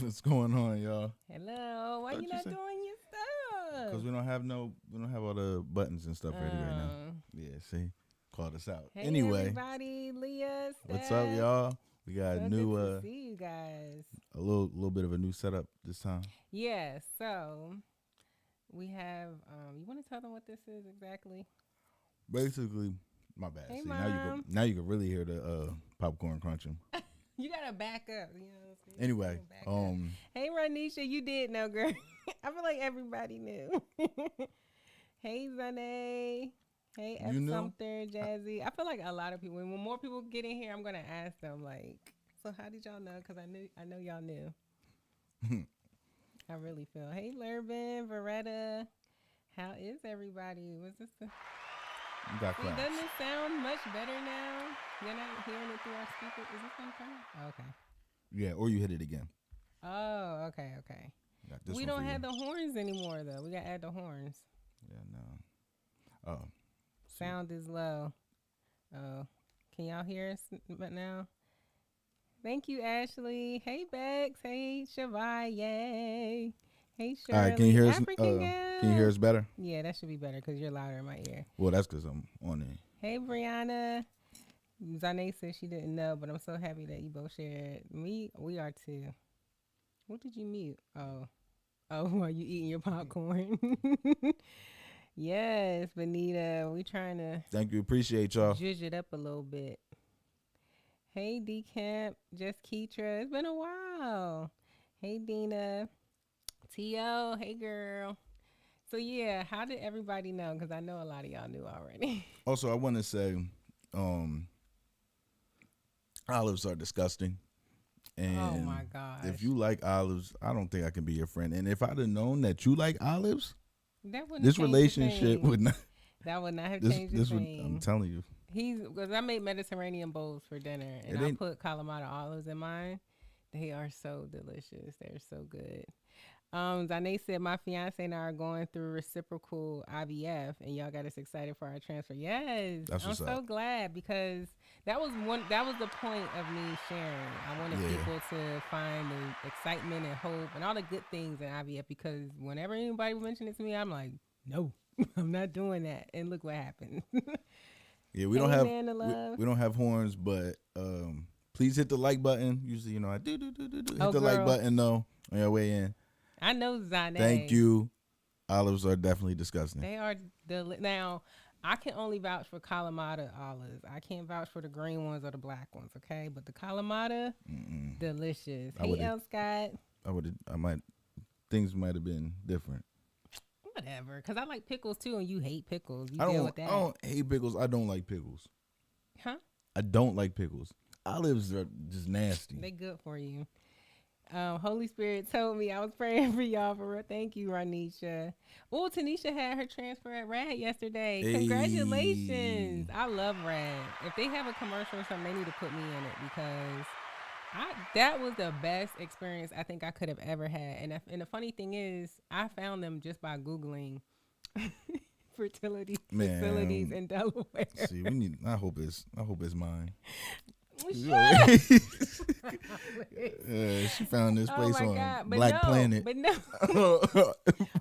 What's going on, y'all? Hello. Why Thought you you not said doing your because stuff? we don't have all the buttons and stuff ready right now. Oh. Yeah, see, called us out. Hey Anyway, everybody, Leah, what's up, Steph. y'all? We got a So new, good to see you guys. a little bit of a new setup this time. Yeah, so we have you wanna tell them what this is exactly? Basically, my bad. Hey See, mom. now you can really hear the popcorn crunching. You gotta back up, you know what I'm saying? Anyway, Back up. Hey Ranisha, you did know, girl. I feel like everybody knew. Hey Zane. Hey F you knew? Sumter, Jazzy. I feel like a lot of people. When more people get in here, I'm gonna ask them like, so how did y'all know? Because I know y'all knew. I really feel. Hey Lervin, Veretta. How is everybody? Was this? You got See, claps. doesn't it sound much better now? You're not hearing it through our speakers. Is this on time? Oh, okay. Yeah, or you hit it again. Oh, okay, okay. Got this We one don't for have you. the horns anymore though. We gotta add the horns. Yeah, no. Oh, Sound is low. Oh, can y'all hear us now? Thank you, Ashley. Hey, Bex. Hey, Chevalier. Hey, all right. Can you Shirley. hear us? African Can you hear girl. us better? Yeah, that should be better because you're louder in my ear. Well, that's because I'm on it. Hey, Brianna. Zane said she didn't know, but I'm so happy that you both shared. We are too. What did you mute? Oh, while you eating your popcorn. Yes, Benita. We trying to Thank you. Appreciate y'all. zhuzh it up a little bit. Hey, Decamp, just Keitra. It's been a while. Hey, Dina. T.O., hey, girl. So, yeah, how did everybody know? Because I know a lot of y'all knew already. Also, I want to say, olives are disgusting, Oh, and my gosh. if you like olives, I don't think I can be your friend. And if I'd have known that you like olives, That wouldn't this have changed a relationship thing. would not. That would not have This changed a this would. I'm thing. telling you, Because I made Mediterranean bowls for dinner, and it I ain't. put Kalamata olives in mine. They are so delicious. They're so good. Zane said my fiance and I are going through reciprocal IVF, and y'all got us excited for our transfer. Yes, That's I'm what's up. so glad because that was one. That was the point of me sharing. I wanted Yeah. people to find the excitement and hope and all the good things in IVF because whenever anybody mentioned it to me, I'm like, no, I'm not doing that. And look what happened. Yeah, we Hey, don't have Nana Love. we don't have horns, but please hit the like button. Usually, I do. Oh, Hit the like girl, button though on your way in. I know Thank Zane. you. Olives are definitely disgusting. They are now. I can only vouch for Kalamata olives. I can't vouch for the green ones or the black ones. Okay, but the Kalamata, Mm-mm. delicious. I Hey, would. El Scott. I might. Things might have been different. Whatever, because I like pickles too, and you hate pickles. You I deal don't. with I that, don't hate pickles. I don't like pickles. huh? I don't like pickles. Olives are just nasty. They good for you. Holy Spirit told me I was praying for y'all for real. Thank you, Ranisha. Oh, Tanisha had her transfer at Rad yesterday. Hey. Congratulations. I love Rad. If they have a commercial or something, they need to put me in it because that was the best experience I think I could have ever had. And the funny thing is, I found them just by Googling fertility facilities Man, in Delaware. see, we need. I hope it's mine. Shut She found this Oh place my on God. Black Planet. But no.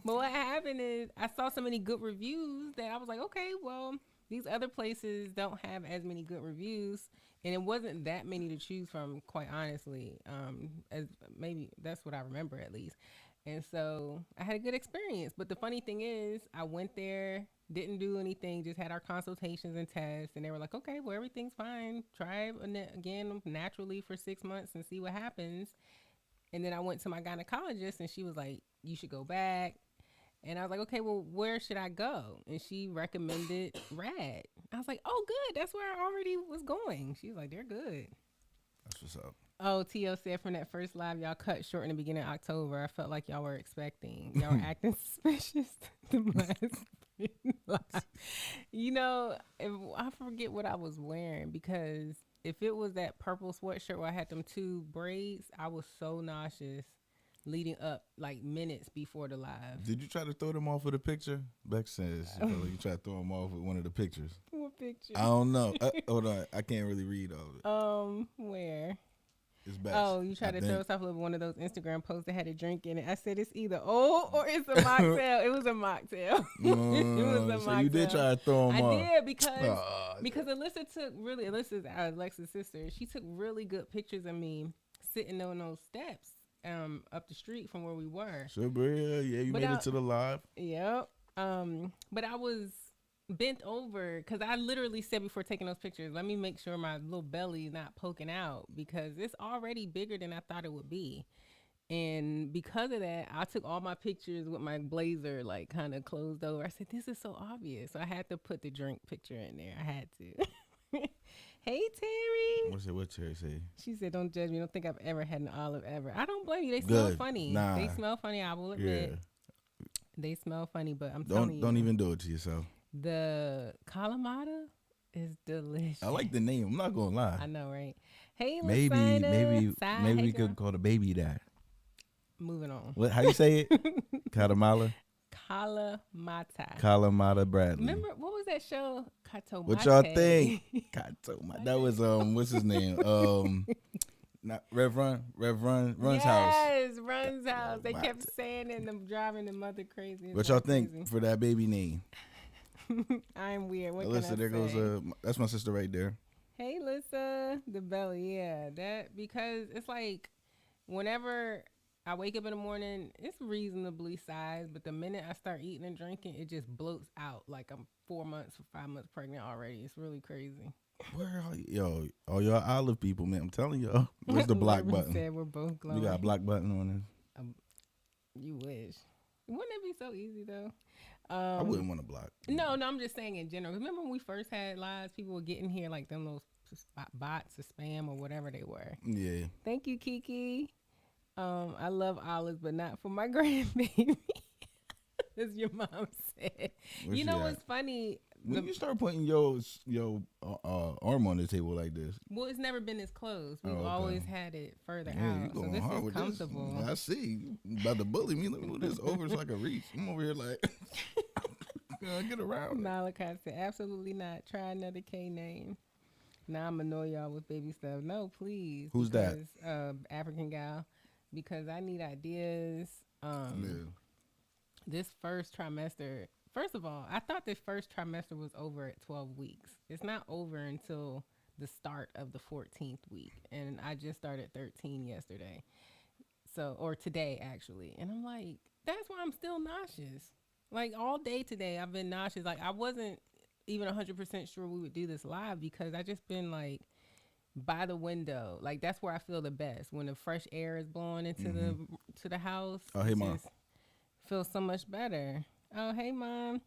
But what happened is I saw so many good reviews that I was like, okay, well, these other places don't have as many good reviews. And it wasn't that many to choose from, quite honestly. As maybe that's what I remember at least. And so I had a good experience. But the funny thing is, I went there, didn't do anything, just had our consultations and tests. And they were like, okay, well, everything's fine. Try again naturally for 6 months and see what happens. And then I went to my gynecologist and she was like, you should go back. And I was like, okay, well, where should I go? And she recommended Rad. I was like, oh, good. That's where I already was going. She was like, they're good. That's what's up. Oh, T.O. said from that first live, y'all cut short in the beginning of October. I felt like y'all were expecting. Y'all were acting suspicious the last live. I forget what I was wearing because if it was that purple sweatshirt where I had them two braids, I was so nauseous leading up like minutes before the live. Did you try to throw them off with a picture? Bex says she felt like you tried to throw them off with one of the pictures. What picture? I don't know. Hold on. I can't really read all of it. Where? It's best. Oh, you tried to throw us off of one of those Instagram posts that had a drink in it. I said it's either old or it's a mocktail. It was a mocktail. It was a so mocktail. You did try to throw them off. I did because Alyssa's Alexa's sister. She took really good pictures of me sitting on those steps up the street from where we were. So yeah, you made it to the live. Yep. But I was bent over because I literally said before taking those pictures, let me make sure my little belly is not poking out because it's already bigger than I thought it would be. And because of that, I took all my pictures with my blazer like kind of closed over. I said, this is so obvious. So I had to put the drink picture in there. I had to. Hey, Terry. What Terry say? She said, don't judge me. Don't think I've ever had an olive ever. I don't blame you. They smell funny. Nah. They smell funny. I will admit. Yeah. They smell funny, but I'm telling you. Don't even do it to yourself. The Kalamata is delicious. I like the name. I'm not gonna lie. I know, right? Hey, maybe we could call the baby that. Moving on. What? How you say it? Kalamata. Kalamata Bradley. Remember what was that show? Katomate. What y'all think? Katomate. That was what's his name? Not Run's house. Yes, Run's house. They kept saying it and them driving the mother crazy. What y'all think for that baby name? I'm weird. What Alyssa, there goes that's my sister right there. Hey, Alyssa, the belly, yeah, that because it's like whenever I wake up in the morning, it's reasonably sized, but the minute I start eating and drinking, it just bloats out like I'm 4 months or 5 months pregnant already. It's really crazy. Where are you? All y'all olive people, man. I'm telling y'all. Where's the block button? Said we're both glowing. We got a block button on this. You wish. Wouldn't it be so easy though? I wouldn't want to block. No, I'm just saying in general. Remember when we first had lives, people would get in here like them little bots or spam or whatever they were. Yeah. Thank you, Kiki. I love olives, but not for my grandbaby. As your mom said. You know what's funny? When you start putting your arm on the table like this. Well, it's never been this close. We've always had it further out. So this is comfortable. This. I see. You about to bully me. Let me move this over so I can reach. I'm over here like, get around. Malachi said, absolutely not. Try another K name. Now I'm annoy y'all with baby stuff. No, please. Who's that? African gal. Because I need ideas. This first trimester. First of all, I thought the first trimester was over at 12 weeks. It's not over until the start of the 14th week. And I just started 13 yesterday. Or today, actually. And I'm like, that's why I'm still nauseous. Like, all day today, I've been nauseous. Like, I wasn't even 100% sure we would do this live because I just been, like, by the window. Like, that's where I feel the best. When the fresh air is blowing into the house. Oh, hey, Mom. Feels so much better. Oh, hey, Mom.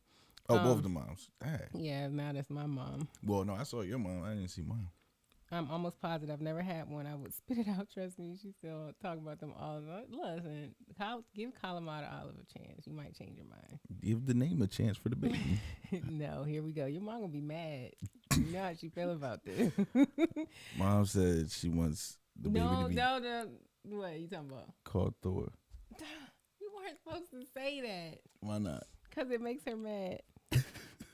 Oh, both the moms. Dang. Yeah, now that's my mom. Well, no, I saw your mom. I didn't see mine. I'm almost positive. I've never had one. I would spit it out. Trust me. She still talk about them all. Listen, give Kalamata Olive a chance. You might change your mind. Give the name a chance for the baby. No, here we go. Your mom gonna be mad. You know how she feel about this. Mom said she wants the baby to be. No. What are you talking about? Called Thor. You weren't supposed to say that. Why not? Because it makes her mad.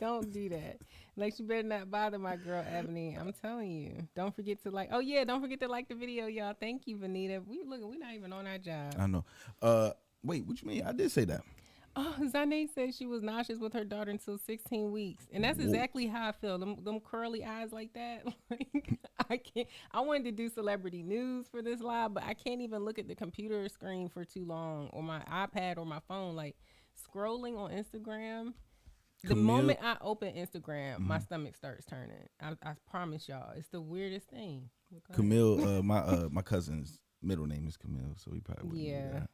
Don't do that. Like, you better not bother my girl, Ebony. I'm telling you. Don't forget to like. Oh, yeah. Don't forget to like the video, y'all. Thank you, Vanita. We're not even on our job. I know. Wait, what you mean? I did say that. Oh, Zane said she was nauseous with her daughter until 16 weeks. And that's exactly how I feel. Them curly eyes like that. Like, I can't. I wanted to do celebrity news for this live, but I can't even look at the computer screen for too long or my iPad or my phone. Like, scrolling on Instagram. The moment I open Instagram, my stomach starts turning. I promise y'all. It's the weirdest thing. Camille, my cousin's middle name is Camille, so he probably wouldn't do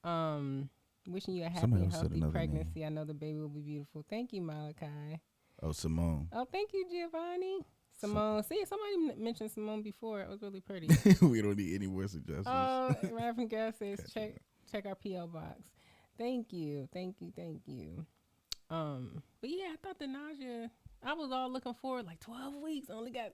that. Wishing you a happy and healthy pregnancy. I know the baby will be beautiful. Thank you, Malachi. Oh, Simone. Oh, thank you, Giovanni. Simone. See, somebody mentioned Simone before. It was really pretty. We don't need any more suggestions. Oh, Raven Gas says check our P.O. box. Thank you. But yeah, I thought the nausea, I was all looking forward, like 12 weeks, only got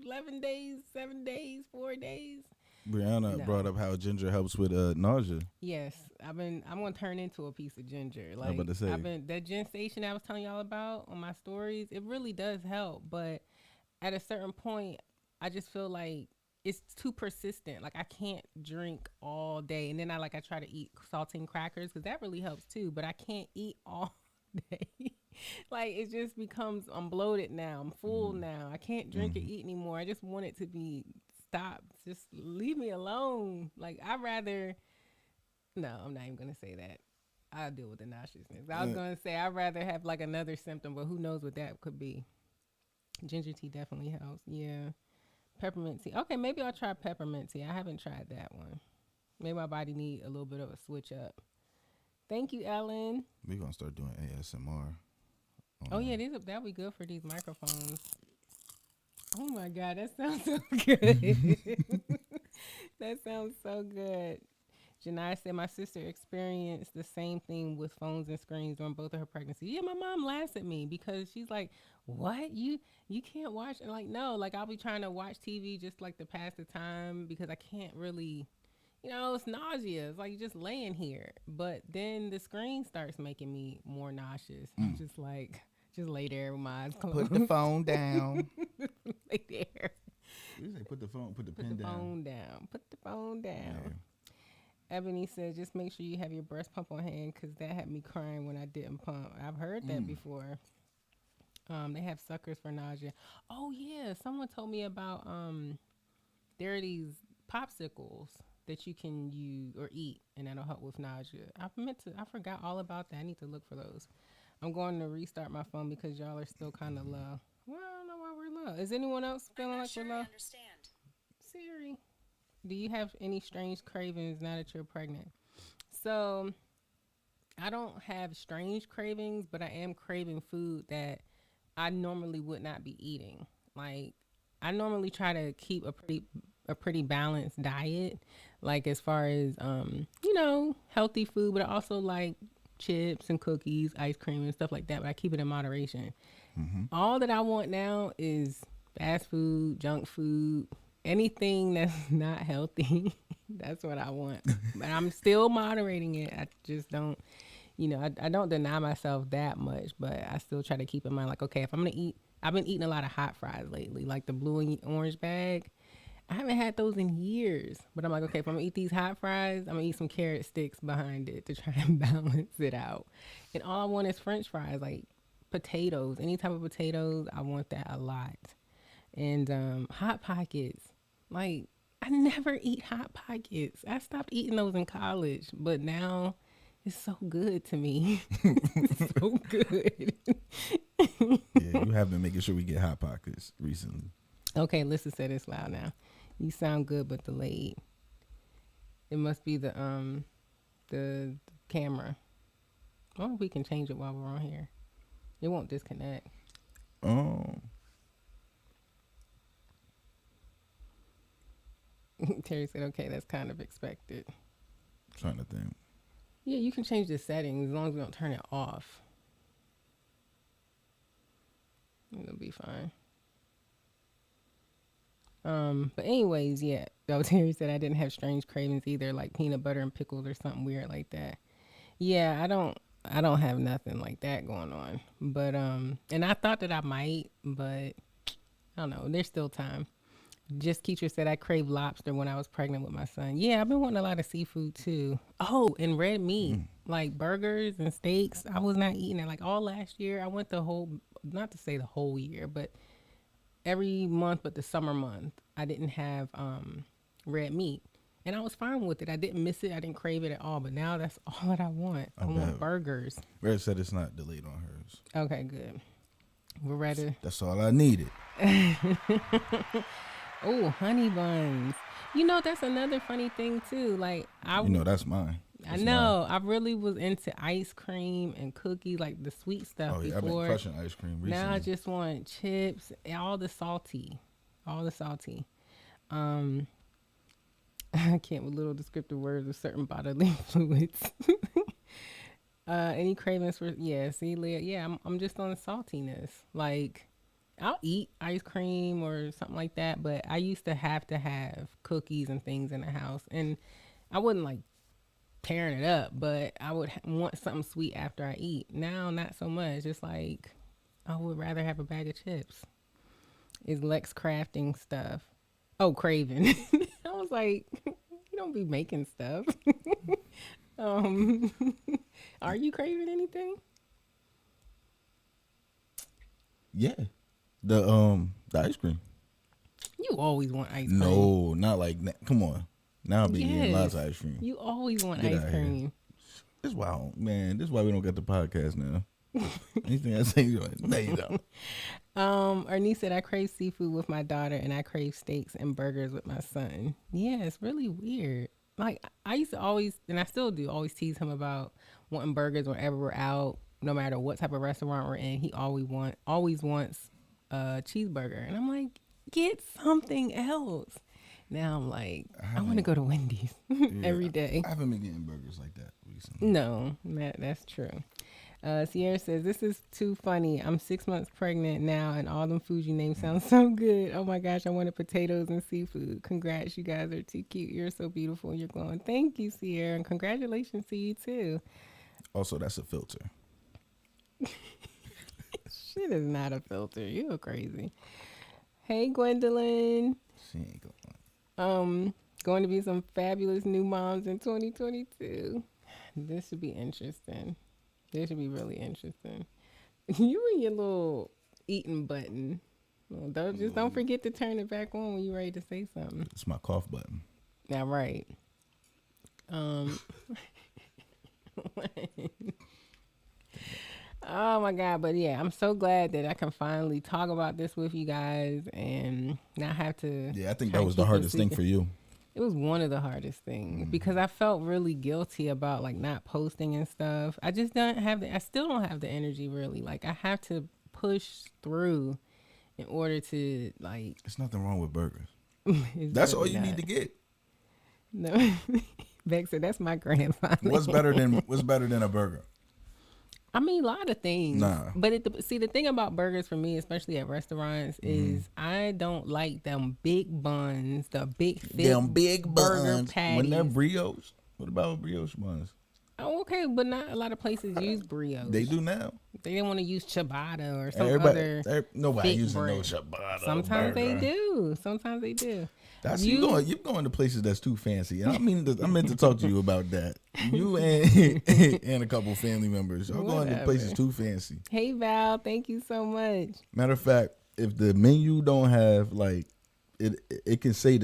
11 days, 7 days, 4 days. Brianna brought up how ginger helps with nausea. Yes, I'm gonna turn into a piece of ginger. Like, I'm about to say, that Gen Station I was telling y'all about on my stories, it really does help. But at a certain point, I just feel like it's too persistent. Like I can't drink all day, and then I try to eat saltine crackers because that really helps too. But I can't eat all day. Like it just becomes I'm bloated now. I'm full Mm-hmm. now. I can't drink or Mm-hmm. eat anymore. I just want it to be stopped. Just leave me alone. Like I'd rather. No, I'm not even gonna say that. I'll deal with the nauseousness. I was gonna say I'd rather have like another symptom, but who knows what that could be. Ginger tea definitely helps. Yeah. Peppermint tea. Okay, maybe I'll try peppermint tea. I haven't tried that one. Maybe my body need a little bit of a switch up. Thank you, Ellen. We're gonna start doing ASMR. Oh yeah, that'll be good for these microphones. Oh my god, that sounds so good. That sounds so good. Janai said my sister experienced the same thing with phones and screens during both of her pregnancies. Yeah, my mom laughs at me because she's like, "What you can't watch?" And like, no, like I'll be trying to watch TV just like to pass the time because I can't really, it's nauseous. Like you're just laying here, but then the screen starts making me more nauseous. I'm just like, just lay there with my eyes closed. Put the phone down. Lay there. You say put the phone down. Put the phone down. Yeah. Ebony said, just make sure you have your breast pump on hand because that had me crying when I didn't pump. I've heard that before. They have suckers for nausea. Oh, yeah. Someone told me about there are these popsicles that you can use or eat, and that'll help with nausea. I forgot all about that. I need to look for those. I'm going to restart my phone because y'all are still kind of low. Well, I don't know why we're low. Is anyone else feeling like we're low? I understand. Siri. Do you have any strange cravings now that you're pregnant? So I don't have strange cravings, but I am craving food that I normally would not be eating. Like I normally try to keep a pretty balanced diet, like as far as healthy food, but I also like chips and cookies, ice cream and stuff like that, but I keep it in moderation. Mm-hmm. All that I want now is fast food, junk food, anything that's not healthy. That's what I want. But I'm still moderating it. I just don't, I don't deny myself that much, but I still try to keep in mind, like, okay, if I'm going to eat, I've been eating a lot of hot fries lately, like the blue and orange bag. I haven't had those in years, but I'm like, okay, if I'm going to eat these hot fries, I'm going to eat some carrot sticks behind it to try and balance it out. And all I want is French fries, like potatoes, any type of potatoes. I want that a lot. And Hot Pockets. Like, I never eat Hot Pockets. I stopped eating those in college, but now it's so good to me. It's so good. Yeah, you have been making sure we get Hot Pockets recently. Okay, listen, say this loud now. You sound good, but delayed. It must be the camera. Oh, we can change it while we're on here. It won't disconnect. Oh. Terry said, okay, that's kind of expected. Trying to think. Yeah, you can change the settings as long as we don't turn it off. It'll be fine. But anyways, yeah. So Terry said I didn't have strange cravings either, like peanut butter and pickles or something weird like that. Yeah, I don't have nothing like that going on. But and I thought that I might, but I don't know. There's still time. Just Keisha said I craved lobster when I was pregnant with my son. Yeah, I've been wanting a lot of seafood too. Oh, and red meat, like burgers and steaks. I was not eating it like all last year. I went not to say the whole year, but every month but the summer month, I didn't have red meat. And I was fine with it. I didn't miss it. I didn't crave it at all. But now that's all that I want. I want burgers. Red said it's not delayed on hers. Okay, good. We're ready. That's all I needed. Oh, honey buns. That's another funny thing too. Like that's mine. I know. I really was into ice cream and cookies, like the sweet stuff before. I've been crushing ice cream recently. Now I just want chips and all the salty. I can't with little descriptive words of certain bodily fluids. Any cravings for see, Leah, yeah, I'm just on the saltiness. Like I'll eat ice cream or something like that, but I used to have cookies and things in the house, and I wouldn't like tearing it up, but I would want something sweet after I eat. Now, not so much. It's like I would rather have a bag of chips. Is Lex crafting stuff? Oh, craving. I was like, you don't be making stuff. um, are you craving anything? Yeah, the ice cream. You always want ice cream. No, not like that. Come on, now I've been eating lots of ice cream. You always want Get ice out cream. Here. This why, man. This is why we don't get the podcast now. Anything I say, you're like, no, you don't. Ernie said, I crave seafood with my daughter and I crave steaks and burgers with my son. Yeah, it's really weird. Like, I used to always, and I still do, always tease him about wanting burgers whenever we're out, no matter what type of restaurant we're in. He always wants a cheeseburger. And I'm like, get something else. Now I'm like, I want to go to Wendy's every day. I haven't been getting burgers like that recently. No, that's true. Sierra says, this is too funny. I'm 6 months pregnant now, and all them foods you named sound so good. Oh my gosh, I wanted potatoes and seafood. Congrats, you guys are too cute. You're so beautiful. You're glowing. Thank you, Sierra, and congratulations to you too. Also, that's a filter. Shit is not a filter. You're crazy. Hey, Gwendolyn. She ain't going. Going to be some fabulous new moms in 2022. This should be interesting. This should be really interesting. You and your little eating button. Well, don't forget to turn it back on when you're ready to say something. It's my cough button. Yeah, right. Oh my God. But yeah, I'm so glad that I can finally talk about this with you guys and not have to. Yeah, I think that was the hardest thing for you. It was one of the hardest things because I felt really guilty about like not posting and stuff. I just don't have I still don't have the energy really. Like I have to push through in order to like. There's nothing wrong with burgers. That's all you need to get. No, Beck said that's my grandfather. What's better than a burger? I mean, a lot of things. Nah. But the thing about burgers for me, especially at restaurants, is I don't like them big buns, the big thick burger buns. patties. When they're brioche, what about brioche buns? Oh, okay, but not a lot of places use brioche. They do now. They didn't want to use ciabatta or some other. Nobody using bread. no ciabatta. Sometimes they do. Sometimes they do. That's you're going to places that's too fancy. And I meant to talk to you about that. You and a couple family members. Y'all going to places too fancy. Hey Val, thank you so much. Matter of fact, if the menu don't have like it can say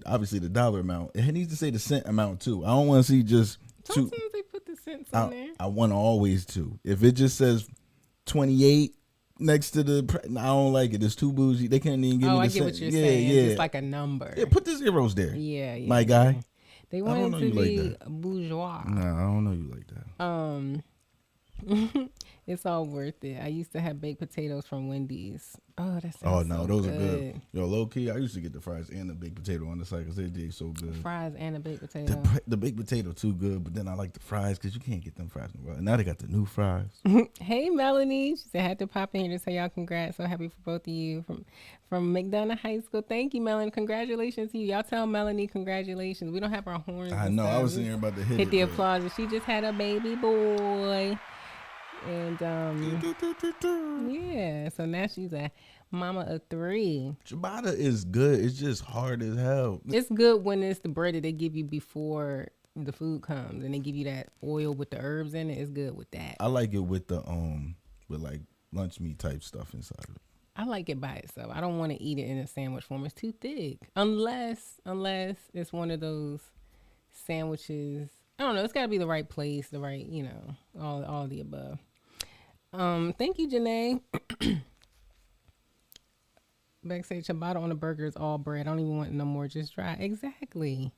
obviously the dollar amount. It needs to say the cent amount too. I don't want to see just Sometimes they put the cents in there. I want always to. If it just says 28 next to I don't like it. It's too bougie. They can't even give me the I get cent. what you're saying. Yeah. It's like a number. Yeah, put the zeros there. Yeah. My guy. They want him to be bourgeois. No, I don't know you like that. It's all worth it. I used to have baked potatoes from Wendy's. Oh, that sounds so those good. are good. Yo, low key, I used to get the fries and the baked potato on the side because they did so good. Fries and the baked potato. The baked potato too good, but then I like the fries because you can't get them fries in the world. And now they got the new fries. Hey, Melanie. She said, I had to pop in here to say y'all congrats. So happy for both of you from McDonough High School. Thank you, Melanie. Congratulations to you. Y'all tell Melanie congratulations. We don't have our horns. I know. I was sitting here about to hit the applause. And she just had a baby boy. And yeah, so now she's a mama of 3. Ciabatta is good. It's just hard as hell. It's good when it's the bread that they give you before the food comes, and they give you that oil with the herbs in it. It's good with that. I like it with the with like lunch meat type stuff inside of it. I like it by itself. I don't want to eat it in a sandwich form. It's too thick. Unless it's one of those sandwiches. I don't know. It's got to be the right place, the right, all the above. Thank you, Janae. Beck say ciabatta on a burger is all bread. I don't even want no more, just dry. Exactly.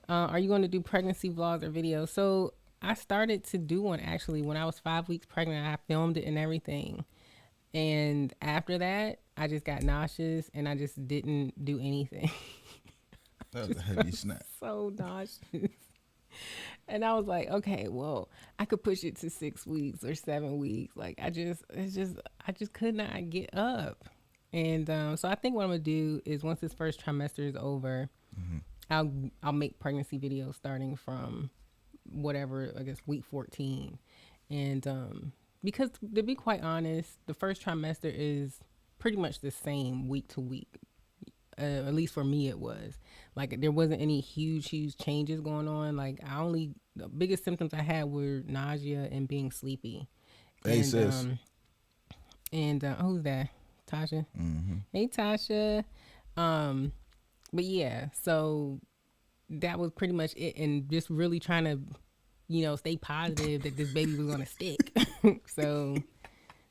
Are you going to do pregnancy vlogs or videos? So I started to do one actually when I was 5 weeks pregnant. I filmed it and everything. And after that, I just got nauseous and I just didn't do anything. That was a heavy snack. So nauseous. And I was like, okay, well, I could push it to 6 weeks or 7 weeks. Like I just could not get up. And so I think what I'm gonna do is once this first trimester is over, I'll make pregnancy videos starting from whatever, I guess week 14. And because to be quite honest, the first trimester is pretty much the same week to week. At least for me, it was. Like, there wasn't any huge changes going on. Like, the biggest symptoms I had were nausea and being sleepy. Hey, And, sis. Who's that? Tasha? Mm-hmm. Hey, Tasha. But yeah, so that was pretty much it. And just really trying to, stay positive that this baby was going to stick. So,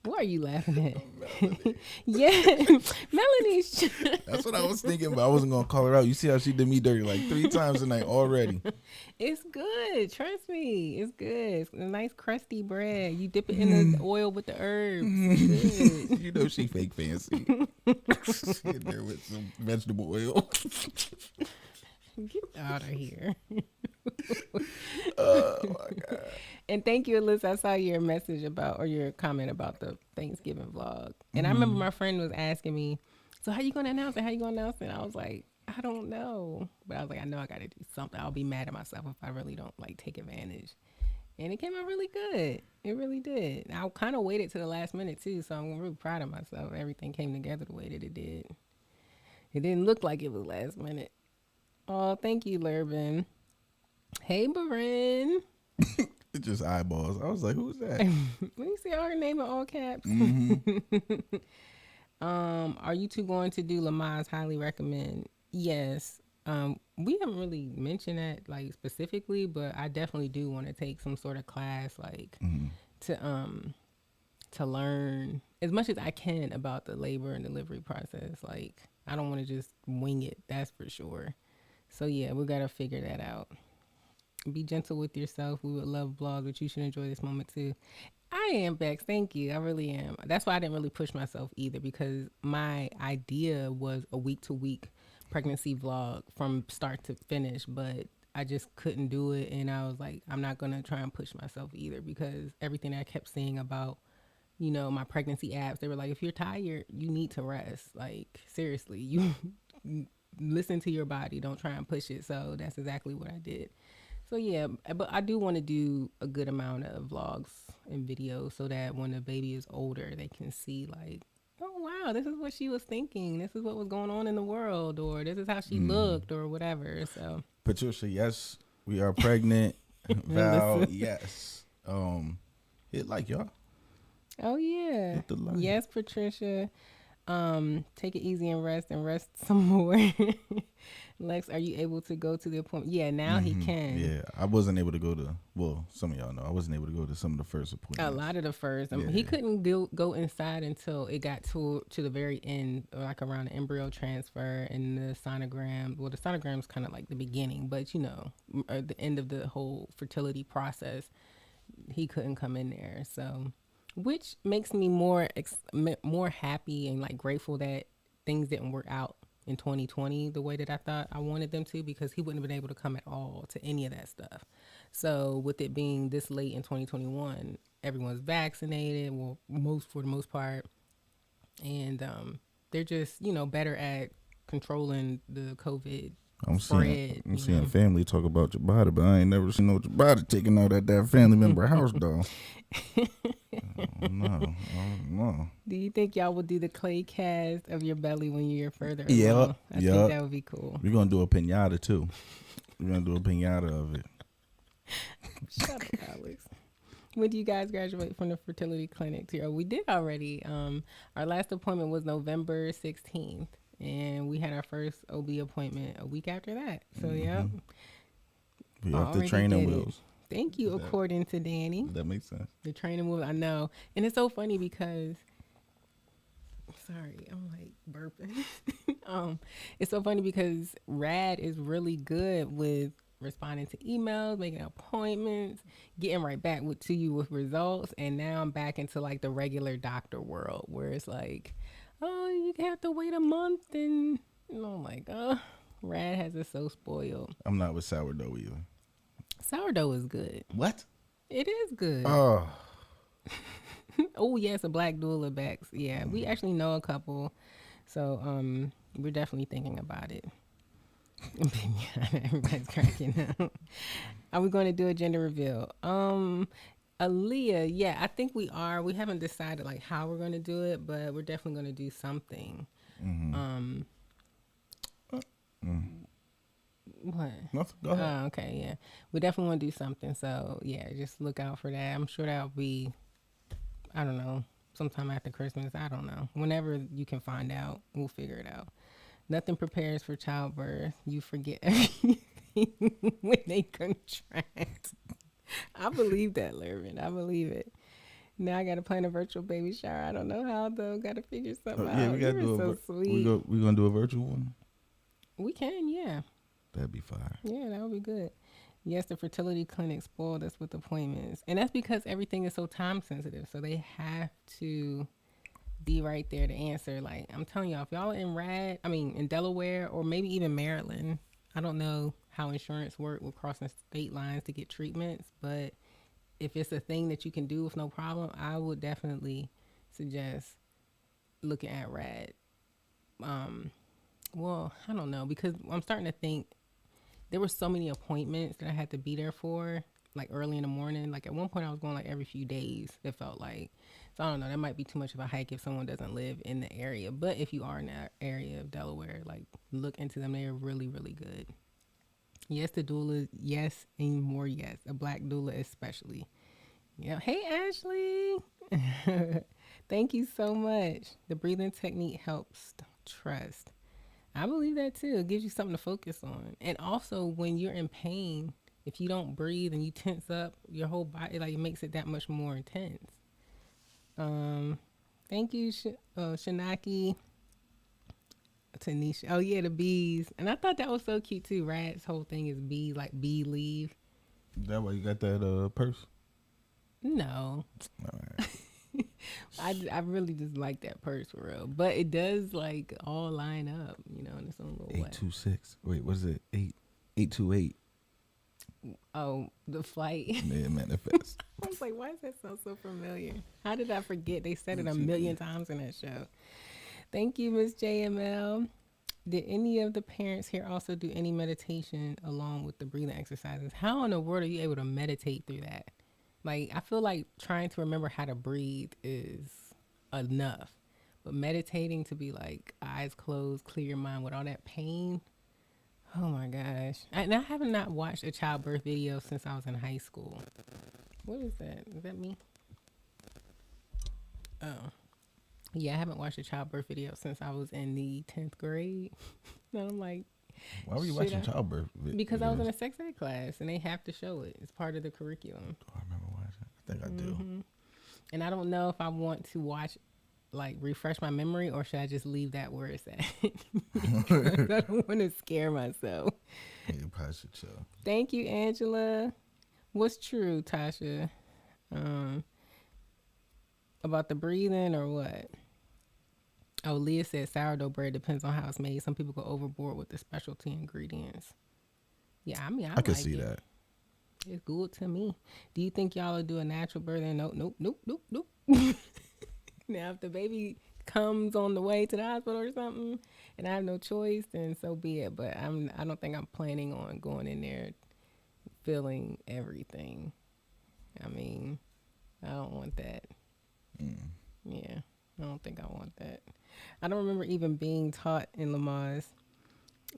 what are you laughing at? Melanie. Yeah, Melanie's. That's what I was thinking, but I wasn't going to call her out. You see how she did me dirty like 3 times tonight already. It's good. Trust me. It's good. It's a nice crusty bread. You dip it in the oil with the herbs. It's good. You know she fake fancy. She in there with some vegetable oil. Get out of here. Oh, my God. And thank you, Alyssa. I saw your message or your comment about the Thanksgiving vlog. And I remember my friend was asking me, so how you going to announce it? How you going to announce it? And I was like, I don't know. But I was like, I know I got to do something. I'll be mad at myself if I really don't take advantage. And it came out really good. It really did. I kind of waited to the last minute too. So I'm really proud of myself. Everything came together the way that it did. It didn't look like it was last minute. Oh, thank you, Lurban. Hey, Barin. It's just eyeballs. I was like, who's that? Let me see her name in all caps. Mm-hmm. Are you two going to do Lamaze? Highly recommend. Yes. We haven't really mentioned that specifically, but I definitely do want to take some sort of class to learn as much as I can about the labor and delivery process. I don't want to just wing it, that's for sure. So yeah, we gotta figure that out. Be gentle with yourself. We would love vlogs, but you should enjoy this moment too. I am, Bex. Thank you. I really am. That's why I didn't really push myself either, because my idea was a week-to-week pregnancy vlog from start to finish, but I just couldn't do it. And I was like, I'm not going to try and push myself either, because everything I kept seeing about, my pregnancy apps, they were like, if you're tired, you need to rest. Seriously, you listen to your body. Don't try and push it. So that's exactly what I did. So yeah, but I do want to do a good amount of vlogs and videos so that when the baby is older, they can see oh wow, this is what she was thinking. This is what was going on in the world, or this is how she looked, or whatever. So Patricia, yes, we are pregnant. Val, yes. Hit y'all. Oh yeah. Hit the like. Yes, Patricia. Take it easy and rest some more. Lex, are you able to go to the appointment? Yeah, now he can. Yeah, I wasn't able to go to, some of y'all know, I wasn't able to go to some of the first appointments. A lot of the first. Yeah. He couldn't go inside until it got to the very end, around the embryo transfer and the sonogram. Well, the sonogram is kind of the beginning, but at the end of the whole fertility process, he couldn't come in there. So, which makes me more happy and grateful that things didn't work out in 2020 the way that I thought I wanted them to, because he wouldn't have been able to come at all to any of that stuff. So with it being this late in 2021, everyone's vaccinated, for the most part, and they're just better at controlling the COVID spread. I'm seeing family talk about your body, but I ain't never seen no body taking out at that family member house, though. No. Do you think y'all will do the clay cast of your belly when you're further along? Yeah, I think that would be cool. We're gonna do a pinata too. We're gonna do a pinata of it. Shut up, Alex. When do you guys graduate from the fertility clinic? We did already. Our last appointment was November 16th, and we had our first OB appointment a week after that. So yeah, we off the training wheels. Thank you, according to Danny. That makes sense. The training wheels, I know. And it's so funny because, sorry, I'm burping. It's so funny because Rad is really good with responding to emails, making appointments, getting right back to you with results. And now I'm back into the regular doctor world where it's oh, you have to wait a month. And I'm Rad has it so spoiled. I'm not with sourdough either. Sourdough is good. What? It is good. Oh. Oh, yes, a black doula backs. Yeah, we actually know a couple. So we're definitely thinking about it. Everybody's cracking up. Are we going to do a gender reveal? Aaliyah, yeah, I think we are. We haven't decided how we're going to do it, but we're definitely going to do something. Mm-hmm. What? Nothing. Go ahead. Oh, okay, yeah. We definitely want to do something. So, yeah, just look out for that. I'm sure that'll be, I don't know, sometime after Christmas. I don't know. Whenever you can find out, we'll figure it out. Nothing prepares for childbirth. You forget everything when they contract. I believe that, Lervin. I believe it. Now I got to plan a virtual baby shower. I don't know how, though. Got to figure something Yeah, out. we gotta do You're so sweet. we gonna do a virtual one. We can, yeah. That'd be fire. Yeah, that would be good. Yes, the fertility clinic spoiled us with appointments. And that's because everything is so time sensitive. So they have to be right there to answer. Like, I'm telling y'all, if y'all in Delaware or maybe even Maryland, I don't know how insurance work with crossing state lines to get treatments, but if it's a thing that you can do with no problem, I would definitely suggest looking at RAD. Well, I don't know, because I'm starting to think there were so many appointments that I had to be there for, like early in the morning. Like at one point I was going like every few days, it felt like. So I don't know, that might be too much of a hike if someone doesn't live in the area. But if you are in that area of Delaware, like look into them. They are really, really good. Yes, the doula, yes, and more yes. A black doula especially. Yeah. Hey, Ashley. Thank you so much. The breathing technique helps trust. I believe that too. It gives you something to focus on. And also when you're in pain, if you don't breathe and you tense up, your whole body, like it makes it that much more intense. Thank you, Shanaki. Tanisha. Oh yeah, the bees. And I thought that was so cute too. Rad's whole thing is bees, like bee leave. That why you got that purse? No. All right. I really just like that purse for real. But it does like all line up, in its own little way. 826. Wait, what is it? 828. Oh, the flight. Yeah, manifest. I was like, why does that sound so familiar? How did I forget? They said it a million times in that show. Thank you, Miss JML. Did any of the parents here also do any meditation along with the breathing exercises? How in the world are you able to meditate through that? Like, I feel like trying to remember how to breathe is enough. But meditating to be like eyes closed, clear your mind with all that pain. Oh my gosh. And I have not watched a childbirth video since I was in high school. What is that? Is that me? Oh. Yeah, I haven't watched a childbirth video since I was in the 10th grade. And I'm like, why were you watching childbirth videos? Because I was in a sex ed class and they have to show it. It's part of the curriculum. Oh, I remember watching. I think I do. And I don't know if I want to watch, like, refresh my memory, or should I just leave that where it's at? Because I don't want to scare myself. Yeah, you probably should chill. Thank you, Angela. What's true, Tasha? About the breathing or what? Oh, Leah said sourdough bread depends on how it's made. Some people go overboard with the specialty ingredients. Yeah, I mean, I can like see it. that. It's good to me. Do you think y'all will do a natural birth? Nope. Now, if the baby comes on the way to the hospital or something, and I have no choice, then so be it. But I don't think I'm planning on going in there feeling everything. I mean, I don't want that. Yeah, I don't think I want that. I don't remember even being taught in Lamar's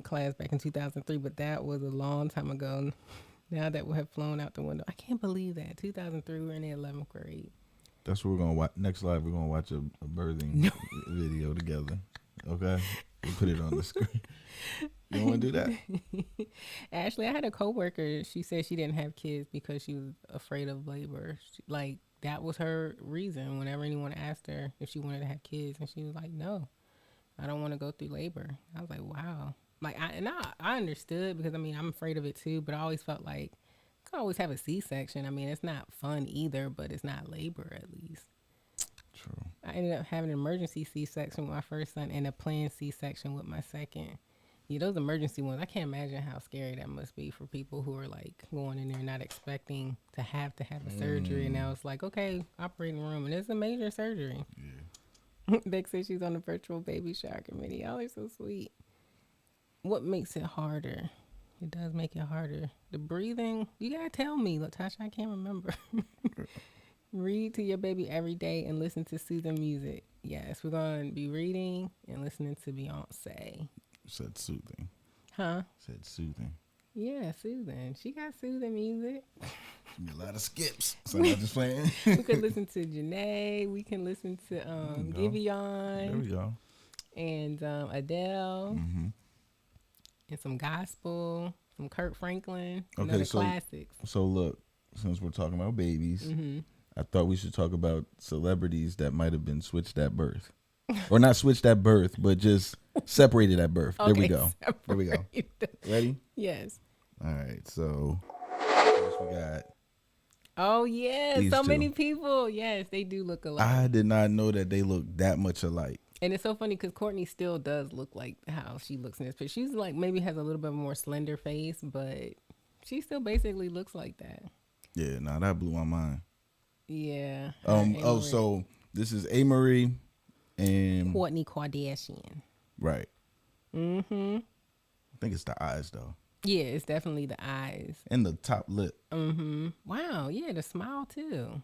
class back in 2003, but that was a long time ago. Now that we have flown out the window, I can't believe that. 2003, we were in the 11th grade. That's what we're gonna watch next live. We're gonna watch a birthing video together. Okay, we put it on the screen. You want to do that? Ashley, I had a coworker. She said she didn't have kids because she was afraid of labor. That was her reason. Whenever anyone asked her if she wanted to have kids, and she was like, "No, I don't want to go through labor." I was like, "Wow." Like, I understood, because I mean, I'm afraid of it too. But I always felt like I could always have a C-section. I mean, it's not fun either, but it's not labor at least. True. I ended up having an emergency C-section with my first son and a planned C-section with my second. Yeah, those emergency ones, I can't imagine how scary that must be for people who are like going in there not expecting to have a surgery. And now it's like, okay, operating room, and it's a major surgery. Yeah. Beck says she's on the virtual baby shower committee. Y'all are so sweet. What makes it harder? It does make it harder. The breathing, you gotta tell me, Latasha, I can't remember. Read to your baby every day and listen to soothing music. Yes, we're going to be reading and listening to Beyonce. Said soothing. Huh? Said soothing. Yeah, soothing. She got soothing music. A lot of skips. So I'm not just playing. We could listen to Janae. We can listen to There Giveon we go. and Adele Mm-hmm. and some gospel, some Kirk Franklin. Okay, The so classics. So look, since we're talking about babies, Mm-hmm. I thought we should talk about celebrities that might have been switched at birth, or not switched at birth, but just separated at birth. Okay, there we go. There we go. Ready? Yes. All right. So first we got. Oh yeah, These so two. many people. Yes, they do look alike. I did not know that they look that much alike. And it's so funny because Courtney still does look like how she looks in this picture. She's like maybe has a little bit more slender face, but she still basically looks like that. Yeah, nah, that blew my mind. Yeah. Oh, so this is Amory and Courtney Kardashian. right. Mm-hmm. I think it's the eyes though, Yeah, it's definitely the eyes. and the top lip. Mm-hmm. Wow. Yeah, the smile too.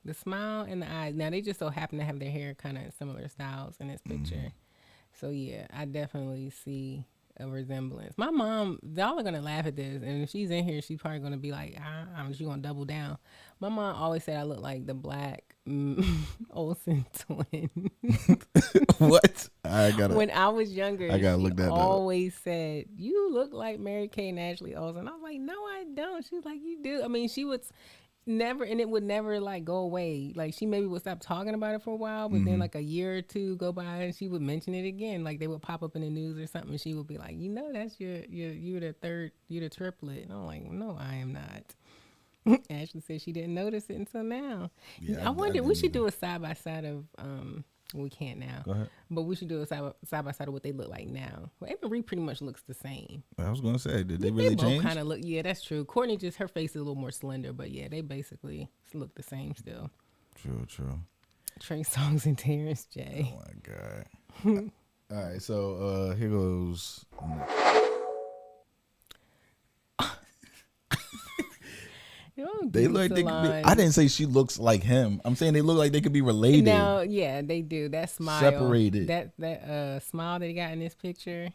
The smile and the eyes. Now they just so happen to have their hair kind of similar styles in this picture. Mm-hmm. So yeah, I definitely see a resemblance. My mom, y'all are gonna laugh at this, and if she's in here, she's probably gonna be like, she's gonna double down. My mom always said I look like the black Olsen twin. What? I gotta. When I was younger, I gotta she look that up. always said, "You look like Mary Kay and Ashley Olsen." I was like, "No, I don't." She was like, "You do." I mean, she would never, and it would never like go away. Like she maybe would stop talking about it for a while, but then like a year or two go by, and she would mention it again. Like they would pop up in the news or something, and she would be like, "You know, that's you're the triplet." And I'm like, "No, I am not." Ashley said she didn't notice it until now. Yeah, I wonder. We didn't should either. do a side by side of we can't now. Go ahead. But we should do a side by side of what they look like now. Well, Ava Marie pretty much looks the same. I was gonna say, did they They really both change? kind of look. Yeah, that's true. Courtney just her face is a little more slender, but yeah, they basically look the same still. True. Trey Songz and Terrence J. Oh my god. All right, so here goes. They look. I didn't say she looks like him. I'm saying they look like they could be related. No, yeah, they do. That smile, Separated. That smile that he got in this picture,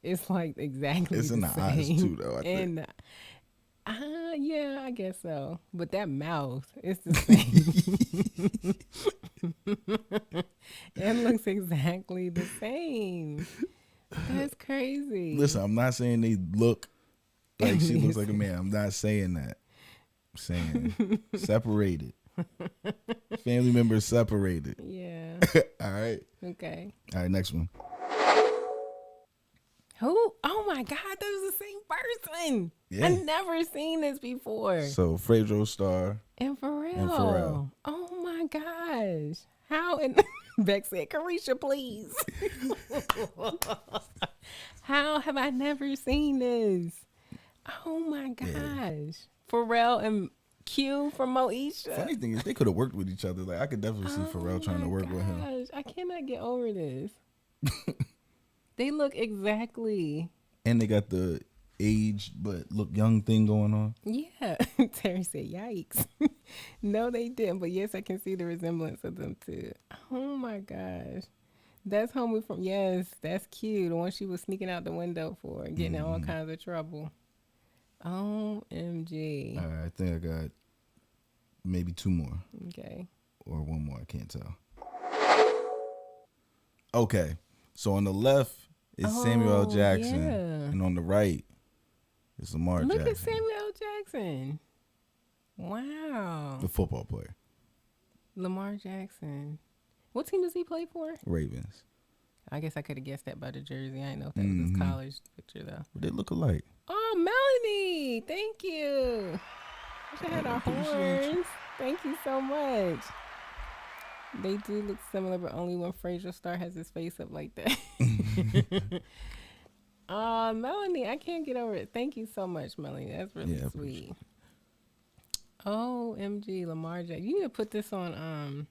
it's like exactly. It's in the eyes too, though. I think. And yeah, I guess so. But that mouth, it's the same. It looks exactly the same. That's crazy. Listen, I'm not saying they look like she looks like a man. I'm not saying that. I'm saying separated. Family members separated. Yeah. All right. Okay. All right, next one. Who? Oh my God, that was the same person. Yeah. I've never seen this before. So Fredo Star. And Pharrell. And Pharrell. Oh my gosh. How? And Beck said, Carisha, please. How have I never seen this? Oh my gosh. Yeah. Pharrell and Q from Moesha. Funny thing is, they could have worked with each other. Like I could definitely see Pharrell trying to work with him. I cannot get over this. They look exactly. And they got the age but look young thing going on. Yeah. Terry said, yikes. No, they didn't. But yes, I can see the resemblance of them too. Oh my gosh. That's Homie from, yes, that's cute. The one she was sneaking out the window for, getting in all kinds of trouble. OMG. All right, I think I got maybe two more. Okay. Or one more, I can't tell. Okay, so on the left is Samuel L. Jackson, yeah. and on the right is Lamar Jackson. Look at Samuel L. Jackson. Wow. The football player. Lamar Jackson. What team does he play for? Ravens. I guess I could have guessed that by the jersey. I didn't know if that was his college picture, though. But they look alike. Oh, Melanie. Thank you. She had our horns. Thank you so much. They do look similar, but only when Fraser Star has his face up like that. Melanie, I can't get over it. Thank you so much, Melanie. That's really sweet. OMG, Lamar Jackson. You need to put this on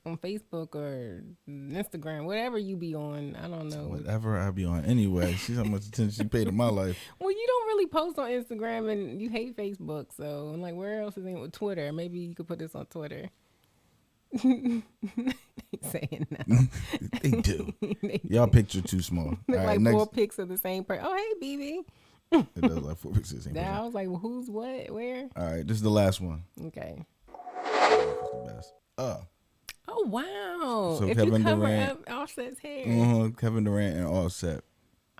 Facebook or Instagram, whatever you be on. I don't know. Whatever I be on. Anyway, she's how much attention she paid in my life. Well, you don't really post on Instagram and you hate Facebook. So I'm like, where else is it with Twitter? Maybe you could put this on Twitter. Saying no. They do. They Y'all picture too small. All look right, like next. 4 pics of the same person. Oh, hey, BB. It does like 4 pictures. Same Now I person. was like, well, who's what? Where? All right, this is the last one. Okay. It's the best. Oh, wow. So if Kevin you cover Durant. up Offset's hair. Kevin Durant and Offset.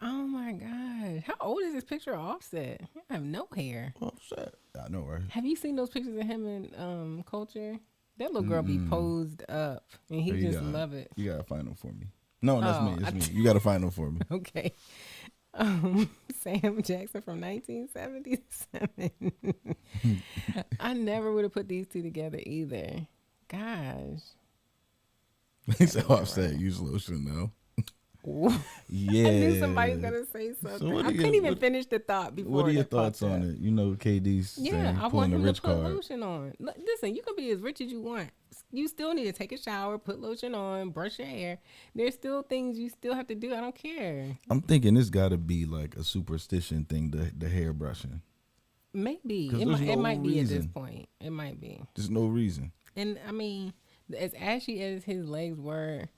Oh, my God. How old is this picture of Offset? I have no hair. Offset. I know, right? Have you seen those pictures of him in Culture? That little girl be posed up, and he just love it. You gotta find them for me. No, that's me. It's me. You gotta find them for me. Okay. Sam Jackson from 1977. I never would have put these two together either. Gosh. He said Offset use lotion though. Yeah. I knew somebody was gonna say something. So I couldn't even finish the thought before. What are your that thoughts popped on up. it? You know, KD's Yeah, I pulling want the him to rich put card. lotion on. Listen, you can be as rich as you want. You still need to take a shower, put lotion on, brush your hair. There's still things you still have to do. I don't care. I'm thinking this got to be like a superstition thing, the hair brushing. Maybe 'Cause it there's might. no It might be at this reason. point. It might be. There's no reason. And I mean, as ashy as his legs were,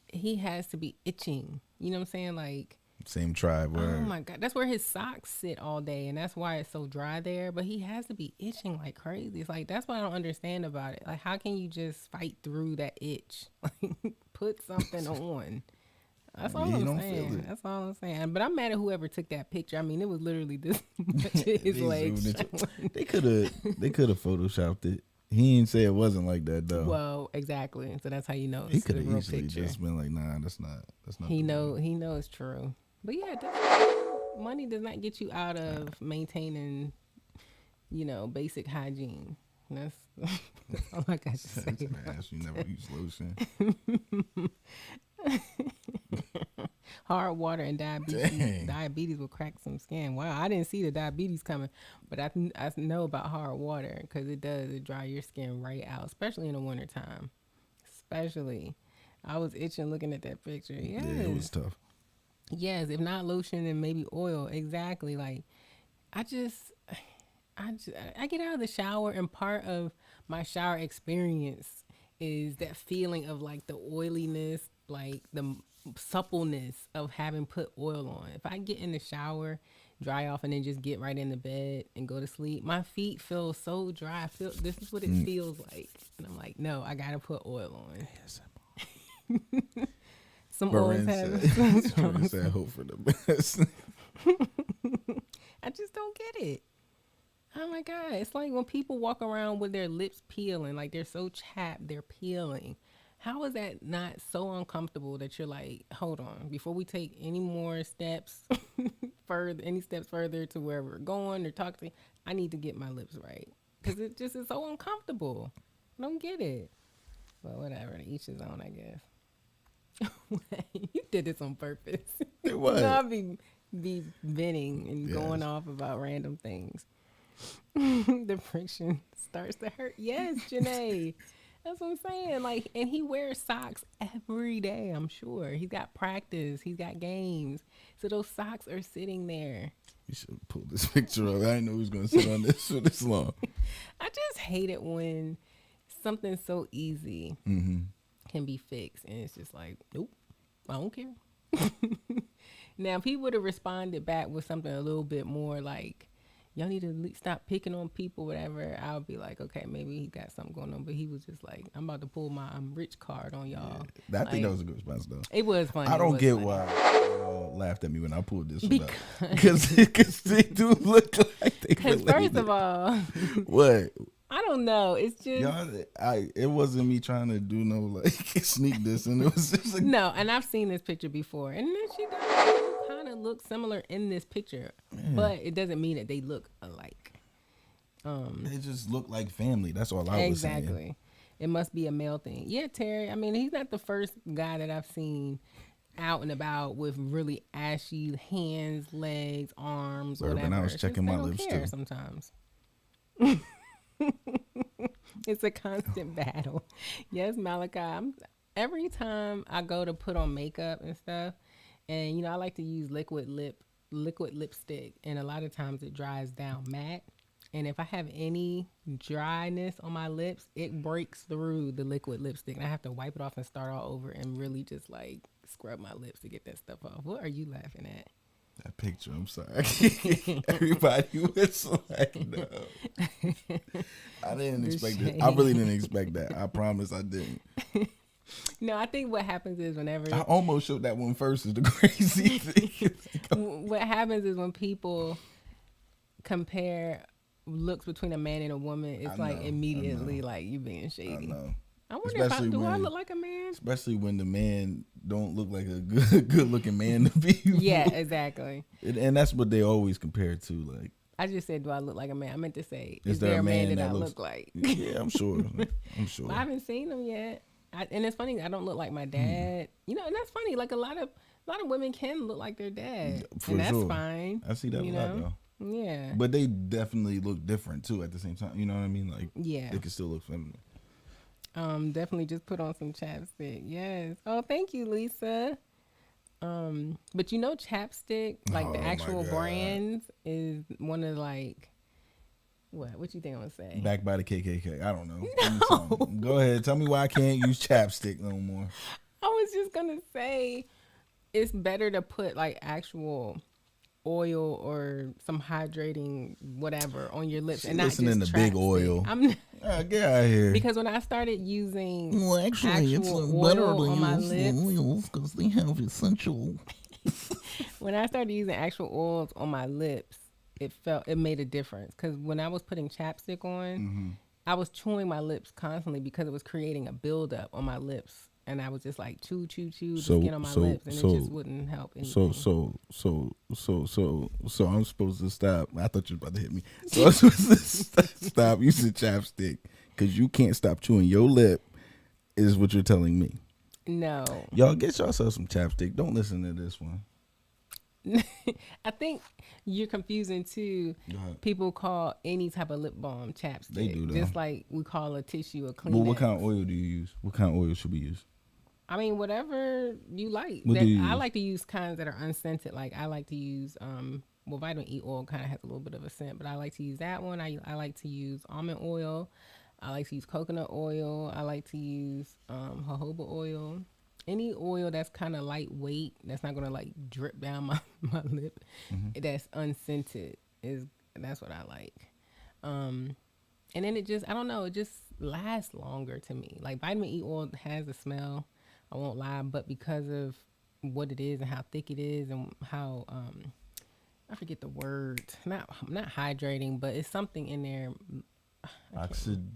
he has to be itching. You know what I'm saying? Like, Same tribe. oh Where my God, that's where his socks sit all day, and that's why it's so dry there. But he has to be itching like crazy. It's like, that's what I don't understand about it. Like, how can you just fight through that itch? Like, put something on. That's all Maybe he I'm don't feel saying. it. That's all I'm saying. But I'm mad at whoever took that picture. I mean, it was literally this much of his They legs. zoomed into- They could have photoshopped it. He didn't say it wasn't like that though. Well, exactly. So that's how you know He it's could the have real easily picture. just been like, nah, that's not. He the know real. he knows it's true. But yeah, money does not get you out of maintaining, basic hygiene. That's all I got to say. Such an ass. You never use lotion. Hard water and diabetes. Dang. Diabetes will crack some skin. Wow, I didn't see the diabetes coming, but I know about hard water because it does. It dry your skin right out, especially in the wintertime. Especially. I was itching looking at that picture. Yes. Yeah, it was tough. Yes, if not lotion, then maybe oil. Exactly. Like, I get out of the shower, and part of my shower experience is that feeling of like the oiliness, like the suppleness of having put oil on. If I get in the shower, dry off, and then just get right into bed and go to sleep, my feet feel so dry. This is what it feels like, and I'm like, no, I gotta put oil on. Some oils have. Someone said hope for the best. I just don't get it. Oh my God. It's like when people walk around with their lips peeling, like they're so chapped, they're peeling. How is that not so uncomfortable that you're like, hold on, before we take any more steps further to where we're going or talking, I need to get my lips right. Because it just is so uncomfortable. I don't get it. But whatever, each his own, I guess. You did this on purpose. It was. I'll be venting and going off about random things. The friction starts to hurt. Yes, Janae. That's what I'm saying. Like, and he wears socks every day, I'm sure. He's got practice. He's got games. So those socks are sitting there. You should pull this picture up. I didn't know he was going to sit on this for this long. I just hate it when something so easy can be fixed. And it's just like, nope, I don't care. Now, if he would have responded back with something a little bit more like, y'all need to stop picking on people, whatever, I would be like, okay, maybe he got something going on. But he was just like, I'm about to pull my I'm rich card on y'all. Yeah. I think that was a good response, though. It was funny. I don't get funny. why y'all laughed at me when I pulled this one up. Because they do look like they Because related. first of all, What? I don't know. It's just... Y'all, it wasn't me trying to do no, like, sneak this. And it was just like... No, and I've seen this picture before. And then she does kind of look similar in this picture. But it doesn't mean that they look alike. They just look like family. That's all I was saying. Exactly. It must be a male thing. Yeah, Terry. I mean, he's not the first guy that I've seen out and about with really ashy hands, legs, arms, Urban, whatever. I was It's checking just my they lips, don't care too. sometimes. It's a constant battle. Yes, Malachi. Every time I go to put on makeup and stuff, and I like to use liquid lipstick, and a lot of times it dries down matte. And if I have any dryness on my lips, it breaks through the liquid lipstick. And I have to wipe it off and start all over and really just like scrub my lips to get that stuff off. What are you laughing at? That picture, I'm sorry. Everybody was like, no. I didn't expect it. I really didn't expect that. I promise I didn't. No, I think what happens is whenever I almost showed that one first is the crazy thing. What happens is when people compare looks between a man and a woman, it's like immediately like you being shady. I wonder do I look like a man? Especially when the man don't look like a good looking man to people. Yeah, exactly. And that's what they always compare to. Like, I just said, do I look like a man? I meant to say, is there a man that I look like? Yeah, I'm sure. I'm sure. But I haven't seen him yet. And it's funny, I don't look like my dad. You know, and that's funny. Like a lot of women can look like their dad, and that's fine. I see that a lot though. Yeah, but they definitely look different too at the same time. You know what I mean? Like, yeah, they can still look feminine. Definitely just put on some chapstick. Yes. Oh, thank you, Lisa. But you know, chapstick, like the actual brands, is one of like, what you think I'm gonna say? Backed by the KKK. I don't know. No. Go ahead. Tell me why I can't use chapstick no more. I was just gonna say, it's better to put like actual oil or some hydrating whatever on your lips, and not listening just to big oil. Get out of here. Because when I started using actually, it's better on my lips, oils because they have essential. When I started using actual oils on my lips, it made a difference. Because when I was putting chapstick on, I was chewing my lips constantly because it was creating a buildup on my lips. And I was just like chew the skin on my lips, and it just wouldn't help anything. So I'm supposed to stop. I thought you were about to hit me. So I'm supposed to stop using chapstick because you can't stop chewing your lip, is what you're telling me. No. Y'all get yourself some chapstick. Don't listen to this one. I think you're confusing too. People call any type of lip balm chapstick. They do, though. Just like we call a tissue a Kleenex. Well, what kind of oil do you use? What kind of oil should we use? I mean, whatever you like. What do you use? I like to use kinds that are unscented. Like I like to use vitamin E oil kind of has a little bit of a scent, but I like to use that one. I like to use almond oil. I like to use coconut oil. I like to use jojoba oil. Any oil that's kind of lightweight, that's not gonna like drip down my lip, that's unscented that's what I like. And then it just, I don't know, it just lasts longer to me. Like vitamin E oil has a smell, I won't lie, but because of what it is and how thick it is and how I forget the word, not hydrating, but it's something in there. Oxidaceous.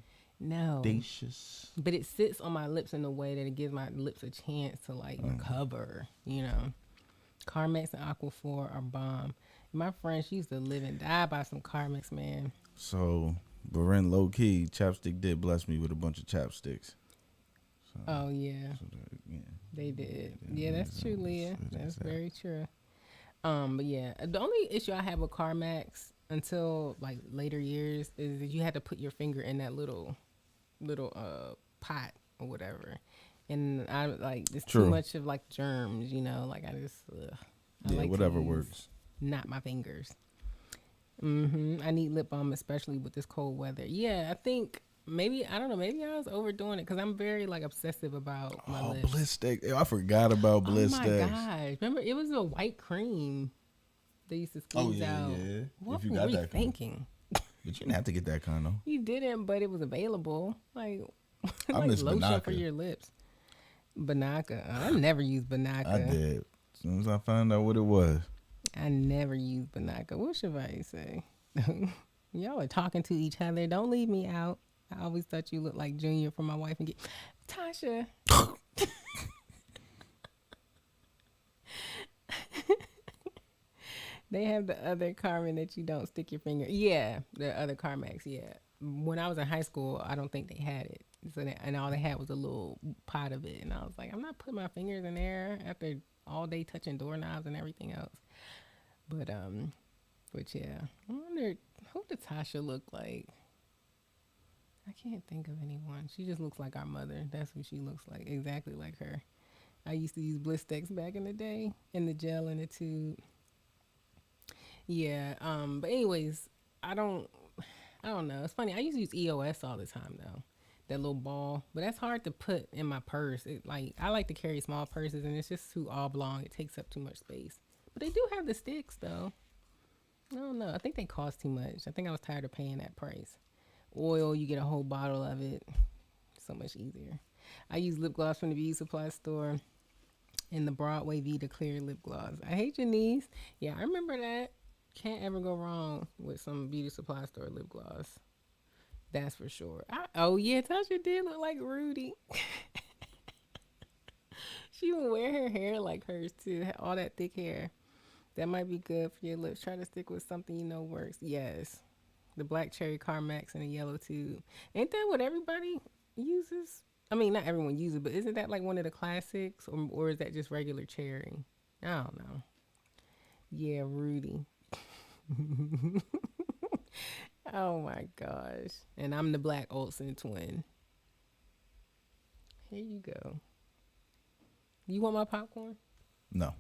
But it sits on my lips in a way that it gives my lips a chance to like recover, you know. Carmex and Aquaphor are bomb. My friend, she used to live and die by some Carmex, man. So, Beren, low key, chapstick did bless me with a bunch of chapsticks. So, oh, yeah. They did. Yeah, that's true, Leah. That's very true. But yeah, the only issue I have with Carmex until like later years is that you had to put your finger in that little pot or whatever, and I like there's too much of like germs, you know. Like I just I like whatever works. Not my fingers. I need lip balm, especially with this cold weather. Yeah, I think maybe I was overdoing it because I'm very like obsessive about my lips. Bliss stick. I forgot about Bliss sticks. Oh my gosh! Remember it was a white cream they used to squeeze out. Yeah. What were you thinking? But you didn't have to get that kind though. You didn't, but it was available. Like, I miss lotion Banaka. for your lips. Banaka. I never used Banaka. I did. As soon as I found out what it was. I never used Banaka. What should I say? Y'all are talking to each other. Don't leave me out. I always thought you looked like Junior from My Wife and Tasha. They have the other Carmen that you don't stick your finger. Yeah, the other Carmex. Yeah. When I was in high school, I don't think they had it. So and all they had was a little pot of it. And I was like, I'm not putting my fingers in there after all day touching doorknobs and everything else. But yeah, I wonder who did Tasha look like? I can't think of anyone. She just looks like our mother. That's what she looks like. Exactly like her. I used to use Bliss sticks back in the day in the gel in the tube. Yeah, but anyways, I don't I don't know. It's funny. I used to use EOS all the time though. That little ball, but that's hard to put in my purse. I like to carry small purses, and it's just too oblong. It takes up too much space. But they do have the sticks though. I don't know. I think they cost too much. I think I was tired of paying that price. Oil, you get a whole bottle of it. So much easier. I use lip gloss from the beauty supply store in the Broadway Vita Clear lip gloss. I hate your knees. Yeah, I remember that. Can't ever go wrong with some beauty supply store lip gloss. That's for sure. Oh yeah, Tasha did look like Rudy. She would wear her hair like hers too. All that thick hair. That might be good for your lips. Try to stick with something you know works. Yes. The black cherry Carmex and a yellow tube. Ain't that what everybody uses? I mean, not everyone uses, but isn't that like one of the classics? Or is that just regular cherry? I don't know. Yeah, Rudy. Oh my gosh. And I'm the black Olsen twin. Here you go. You want my popcorn? No.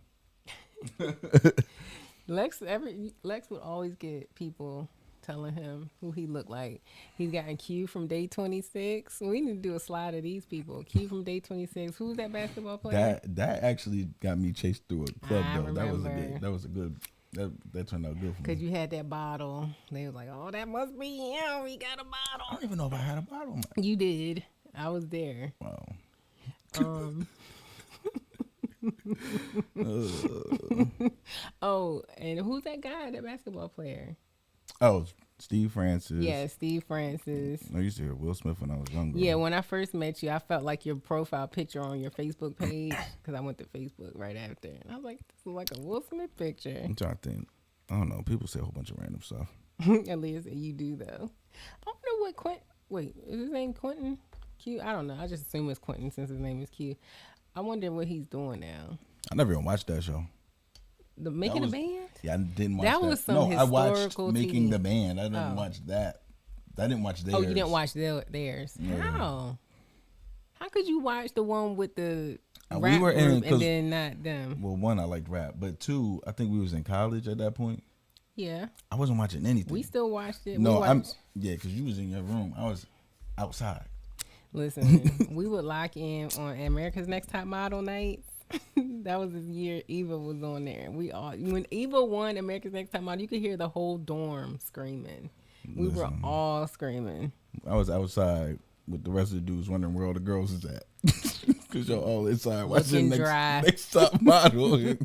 Lex would always get people telling him who he looked like. He's gotten Q from Day 26. We need to do a slide of these people. Q from Day 26. Who's that basketball player? That actually got me chased through a club I though. remember. That was a good. That turned out good for me. Because you had that bottle. They was like, oh, that must be him. He got a I bottle. don't even know if I had a bottle. You did. I was there. Wow. Oh, and who's that guy, that basketball player? Oh, Steve Francis. Yeah, Steve Francis. I used to hear Will Smith when I was younger. Yeah, when I first met you, I felt like your profile picture on your Facebook page because I went to Facebook right after. And I was like, this is like a Will Smith picture. I'm trying to think. I don't know. People say a whole bunch of random stuff. At least you do, though. I wonder what Quentin... Wait, is his name Quentin? Q? I don't know. I just assume it's Quentin since his name is Q. I wonder what he's doing now. I never even watched that show. The Making the Band? Yeah, I didn't watch that. That was some no, historical I watched Making TV. the Band. I didn't watch that. I didn't watch theirs. Oh, you didn't watch theirs? Yeah. How? How could you watch the one with the rap we were group in, and then not them? Well, one, I liked rap. But two, I think we was in college at that point. Yeah. I wasn't watching anything. We still watched it. No, because you was in your room. I was outside. Listen, we would lock in on America's Next Top Model nights. That was the year Eva was on there. When Eva won America's Next Top Model, you could hear the whole dorm screaming. We were all screaming. I was outside with the rest of the dudes wondering where all the girls is at. Because y'all all inside watching next Top Model.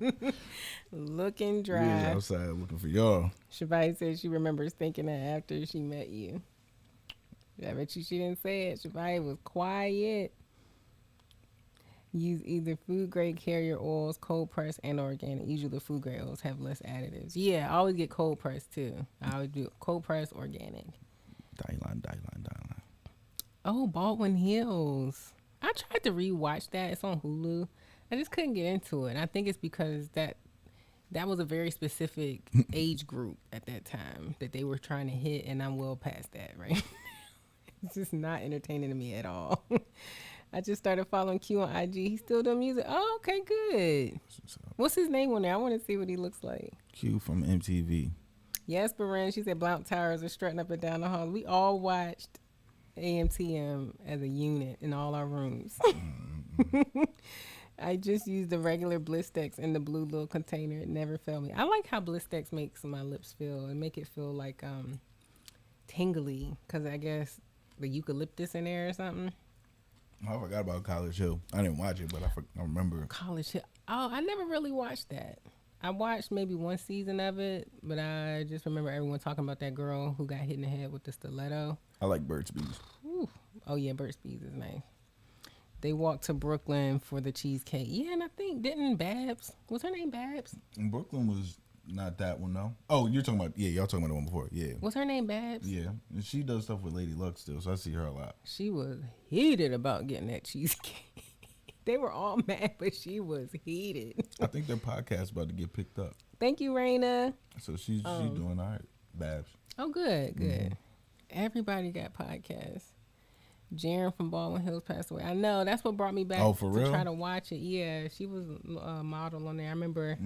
Looking dry. We was outside looking for y'all. Shavai said she remembers thinking that after she met you. I bet she didn't say it. Shavai was quiet. Use either food grade carrier oils, cold press, and organic. Usually the food grade oils have less additives. Yeah, I always get cold press too. I always do cold press, organic. Dylan. Oh, Baldwin Hills. I tried to rewatch that. It's on Hulu. I just couldn't get into it. And I think it's because that was a very specific age group at that time that they were trying to hit, and I'm well past that, right? It's just not entertaining to me at all. I just started following Q on IG. He's still doing music. Oh, okay, good. What's his name on there? I want to see what he looks like. Q from MTV. Yes, Baran. She said Blount Towers are strutting up and down the hall. We all watched AMTM as a unit in all our rooms. I just used the regular Blistex in the blue little container. It never failed me. I like how Blistex makes my lips feel and make it feel like tingly, because I guess the eucalyptus in there or something. I forgot about College Hill. I didn't watch it, but I remember. College Hill. Oh, I never really watched that. I watched maybe one season of it, but I just remember everyone talking about that girl who got hit in the head with the stiletto. I like Burt's Bees. Ooh. Oh, yeah, Burt's Bees is nice. They walked to Brooklyn for the cheesecake. Yeah, and I think, didn't Babs, was her name Babs? And Brooklyn was not that one, though. Oh, you're talking about, y'all talking about the one before, yeah. Was her name Babs? Yeah, and she does stuff with Lady Luck still, so I see her a lot. She was heated about getting that cheesecake. They were all mad, but she was heated. I think their podcast about to get picked up. Thank you, Raina. So she's doing all right, Babs. Oh, good. Mm-hmm. Everybody got podcasts. Jaren from Baldwin Hills passed away. I know. That's what brought me back to try to watch it. Yeah, she was a model on there. I remember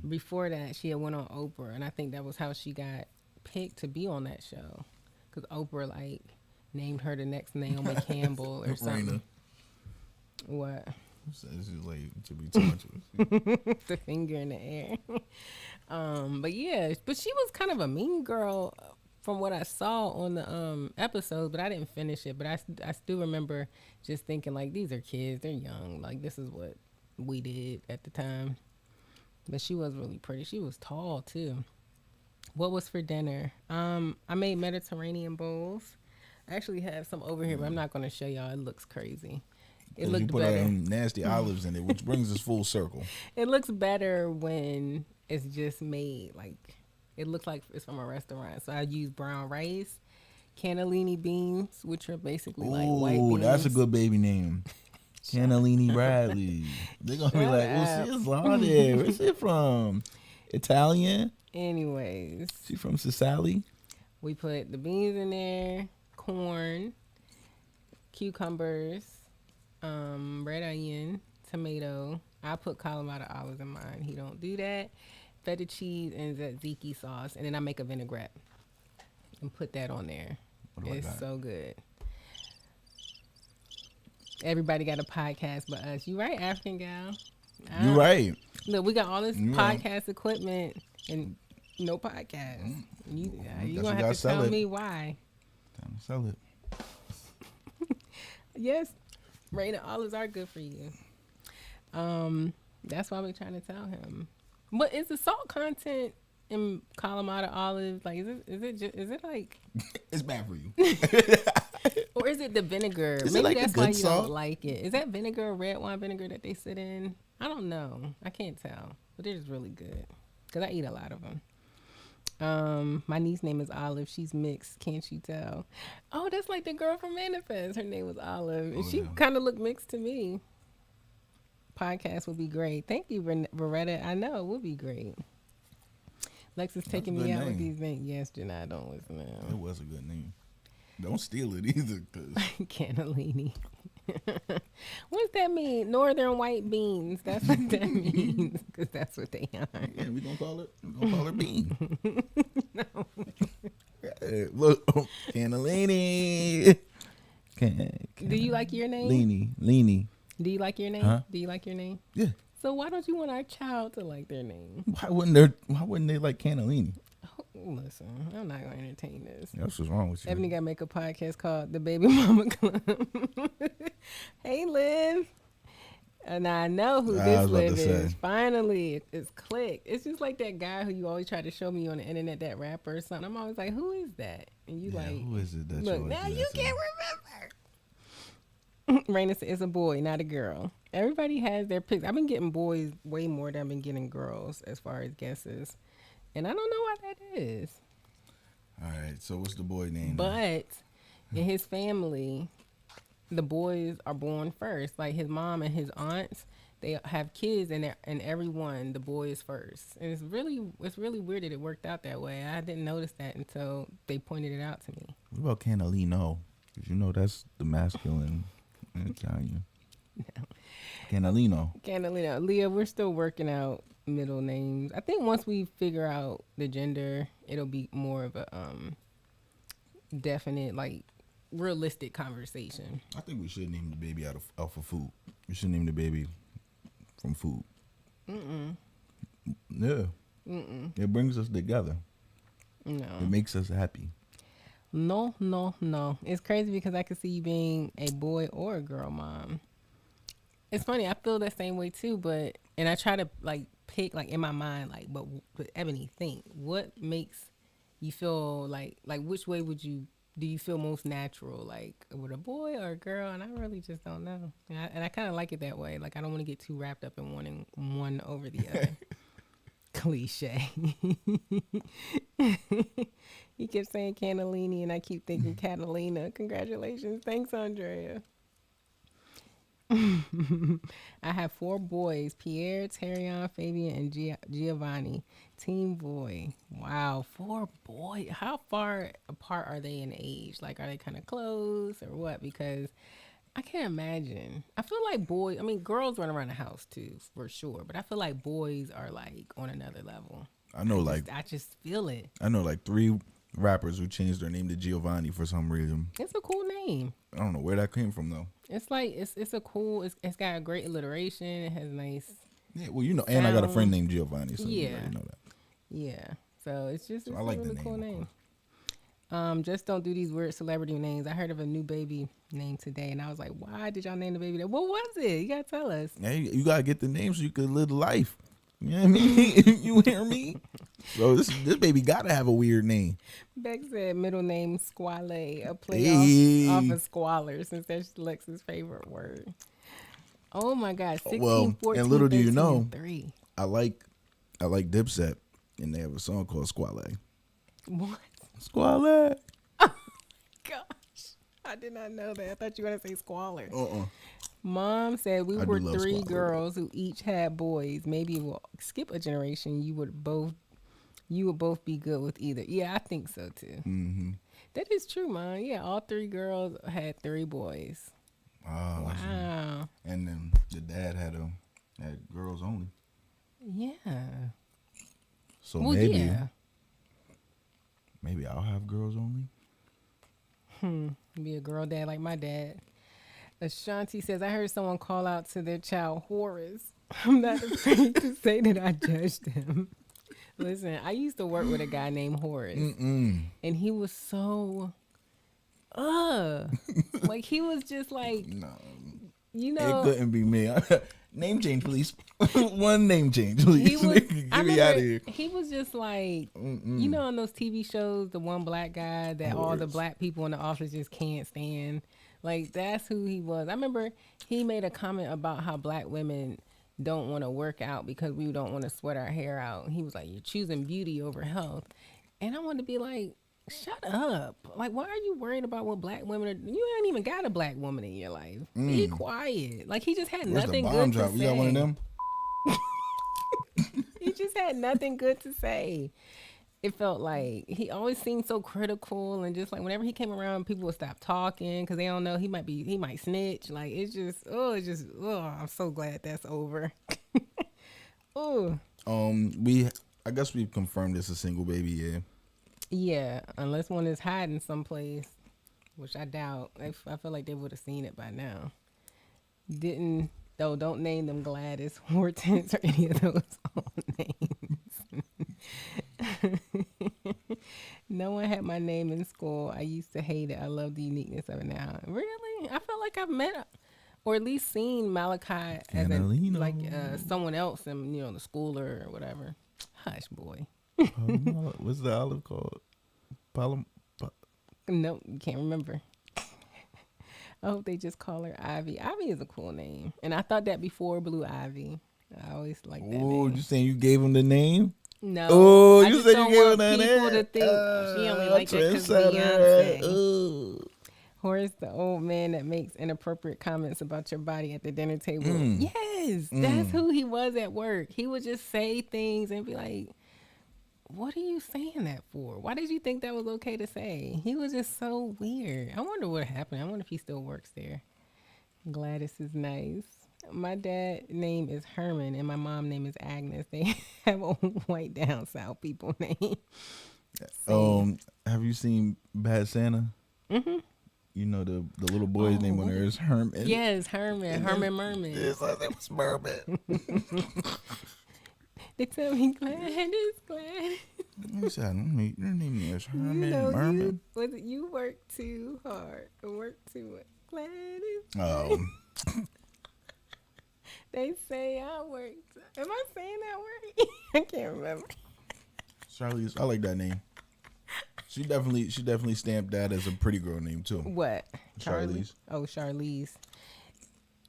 before that she had went on Oprah, and I think that was how she got picked to be on that show. because Oprah like named her the next Naomi Campbell or something. Raina. What? Says you like to be tortured. The finger in the air. But yeah, but she was kind of a mean girl from what I saw on the episode, but I didn't finish it. But I still remember just thinking like, these are kids, they're young, like this is what we did at the time. But she was really pretty. She was tall too. What was for dinner? I made Mediterranean bowls. I actually have some over here, but I'm not going to show y'all. It looks crazy. It looked you put better. Nasty olives in it, which brings us full circle. It looks better when it's just made. Like, it looks like it's from a restaurant. So I use brown rice, cannellini beans, which are basically like white beans. That's a good baby name. Cannellini Bradley. They're going to be like, what's this on there? Where's it from? Italian? Anyways. She from Sicily? We put the beans in there, corn, cucumbers, red onion, tomato. I put Kalamata olives in mine. He don't do that. Feta cheese and tzatziki sauce. And then I make a vinaigrette and put that on there. It's so good. Everybody got a podcast but us. You right, African gal. You right. Look, we got all this podcast equipment and no podcast. You gonna have to tell me why. Time to sell it. Yes, Raina olives are good for you. That's why we're trying to tell him. But is the salt content in Kalamata olives like? Is it like? It's bad for you. Or is it the vinegar? Is Maybe it like that's the why good you salt? don't like it. Is that vinegar or red wine vinegar that they sit in? I don't know. I can't tell. But they're just really good. Because I eat a lot of them. My niece's name is Olive. She's mixed. Can't you tell? Oh, that's like the girl from Manifest. Her name was Olive. And she kind of looked mixed to me. Podcast would be great. Thank you, Beretta. I know it would be great. Lex is taking me out with these names. Yes, Janai, don't listen now. It was a good name. Don't steal it either. Cannellini. What's that mean? Northern white beans. That's what that means. Because that's what they are. Yeah, we gonna call her Bean. No. Look, Cannellini. Do you like your name? Leany. Do you like your name? Huh? Do you like your name? Yeah. So why don't you want our child to like their name? Why wouldn't they like Cannellini? Oh, listen, I'm not gonna entertain this. That's what's wrong with you. Ebony gotta make a podcast called The Baby Mama Club. Hey, Liv. And I know who this Liv is. Finally, it's clicked. It's just like that guy who you always try to show me on the internet, that rapper or something. I'm always like, who is that? And you like, who is it? That look, now you can't remember. Raina said it's a boy, not a girl. Everybody has their picks. I've been getting boys way more than I've been getting girls as far as guesses. And I don't know why that is. All right, so what's the boy name? But in his family, the boys are born first. Like his mom and his aunts, they have kids, and everyone, the boy is first. And it's really weird that it worked out that way. I didn't notice that until they pointed it out to me. What about Cannellino? Because you know that's the masculine in Italian. No. Cannellino. Leah, we're still working out middle names. I think once we figure out the gender, it'll be more of a definite, like, realistic conversation. I think we should name the baby out of food. We should name the baby from food. Yeah. It brings us together. No. It makes us happy. No. It's crazy because I could see you being a boy or a girl mom. It's funny. I feel that same way too, and I try to like pick like in my mind, like, but Ebony, think what makes you feel like which way do you feel most natural, like with a boy or a girl? And I really just don't know. And I kind of like it that way. Like I don't want to get too wrapped up in wanting one over the other. Cliche. He kept saying Cannellini, and I keep thinking Catalina. Congratulations. Thanks, Andrea. I have 4 boys: Pierre, Terrion, Fabian, and Giovanni. Team boy. Wow, 4 boys. How far apart are they in age? Like, are they kind of close or what? Because I can't imagine. I feel like girls run around the house too, for sure. But I feel like boys are like on another level. I know, I just feel it. I know like 3 rappers who changed their name to Giovanni for some reason. It's a cool name. I don't know where that came from though. It's like it's a cool. It's got a great alliteration. It has nice. Yeah, well, you know, and I got a friend sound. named Giovanni, so you Yeah. already know that. Yeah. So it's just So it's I like a the really cool name, of name. course. Just don't do these weird celebrity names. I heard of a new baby name today, and I was like, "Why did y'all name the baby that? What was it? You gotta tell us." Hey, you gotta get the name so you can live the life. You know what I mean? You hear me? So this baby gotta have a weird name. Beck said middle name Squale, a play Hey. off of squalor, since that's Lex's favorite word. Oh my God, 16, Well, 14, and little do 13, you know, and 3. I like Dipset, and they have a song called Squale. What? Squale. Gosh, I did not know that. I thought you were gonna say squalor. Uh-uh. Mom said we I do were love 3 squalor, though. girls who each had boys. Maybe we'll skip a generation. You would both be good with either. Yeah, I think so too. Mm-hmm. That is true, Mom. Yeah, all 3 girls had 3 boys. Oh, Wow. and then the dad had girls only. Yeah. So Well, yeah. maybe I'll have girls only. Be a girl dad like my dad. Ashanti says, I heard someone call out to their child Horace. I'm not afraid to say that I judged him. Listen, I used to work with a guy named Horace. Mm-mm. And he was so, like he was just like, No, you it know, couldn't be me. Name change, please. One name change, please. he was, Nigga, I get me out of remember here. he was just like, Mm-mm. you know, on those TV shows, the one black guy that all the Horace. black people in the office just can't stand. Like, that's who he was. I remember he made a comment about how black women don't want to work out because we don't want to sweat our hair out. And he was like, you're choosing beauty over health. And I wanted to be like, shut up. Like, why are you worried about what black women are? You ain't even got a black woman in your life. Be quiet. Like, he just had Where's nothing the bomb good drop? to You say. got one of them? He just had nothing good to say. It felt like he always seemed so critical, and just like whenever he came around, people would stop talking because they don't know he might snitch. Like, I'm so glad that's over. Oh I guess we've confirmed it's a single baby. Yeah. yeah, unless one is hiding someplace, which I doubt. I feel like they would have seen it by now. Don't name them Gladys, Hortense, or any of those old names. No one had my name in school. I used to hate it. I love the uniqueness of it now. Really? I feel like I've met or at least seen Malachi as someone else in the school or whatever. Hush, boy. What's the olive called? Nope, you can't remember. I hope they just call her Ivy. Ivy is a cool name, and I thought that before Blue Ivy. I always liked that Oh, name. you saying you gave him the name? No. Oh, I you just said don't you gave want him that people name? to think she only like that because trendsetter. Beyonce. Horace, the old man that makes inappropriate comments about your body at the dinner table. Yes, that's who he was at work. He would just say things and be like, what are you saying that for? Why did you think that was okay to say? He was just so weird. I wonder what happened. I wonder if he still works there. Gladys is nice. My dad's name is Herman and my mom's name is Agnes. They have a white down south people name. Have you seen Bad Santa? Mm-hmm. You know the little boy's name on there is Herman. Yes, Herman. Herman Merman. It's like it was Merman. They tell me Gladys, Gladys. He said, your name is Herman You know, Merman. you work too hard. Work too much. Gladys. Oh. They say I work. Am I saying that word? I can't remember. Charlize, I like that name. She definitely stamped that as a pretty girl name too. What? Charlize. Oh, Charlize.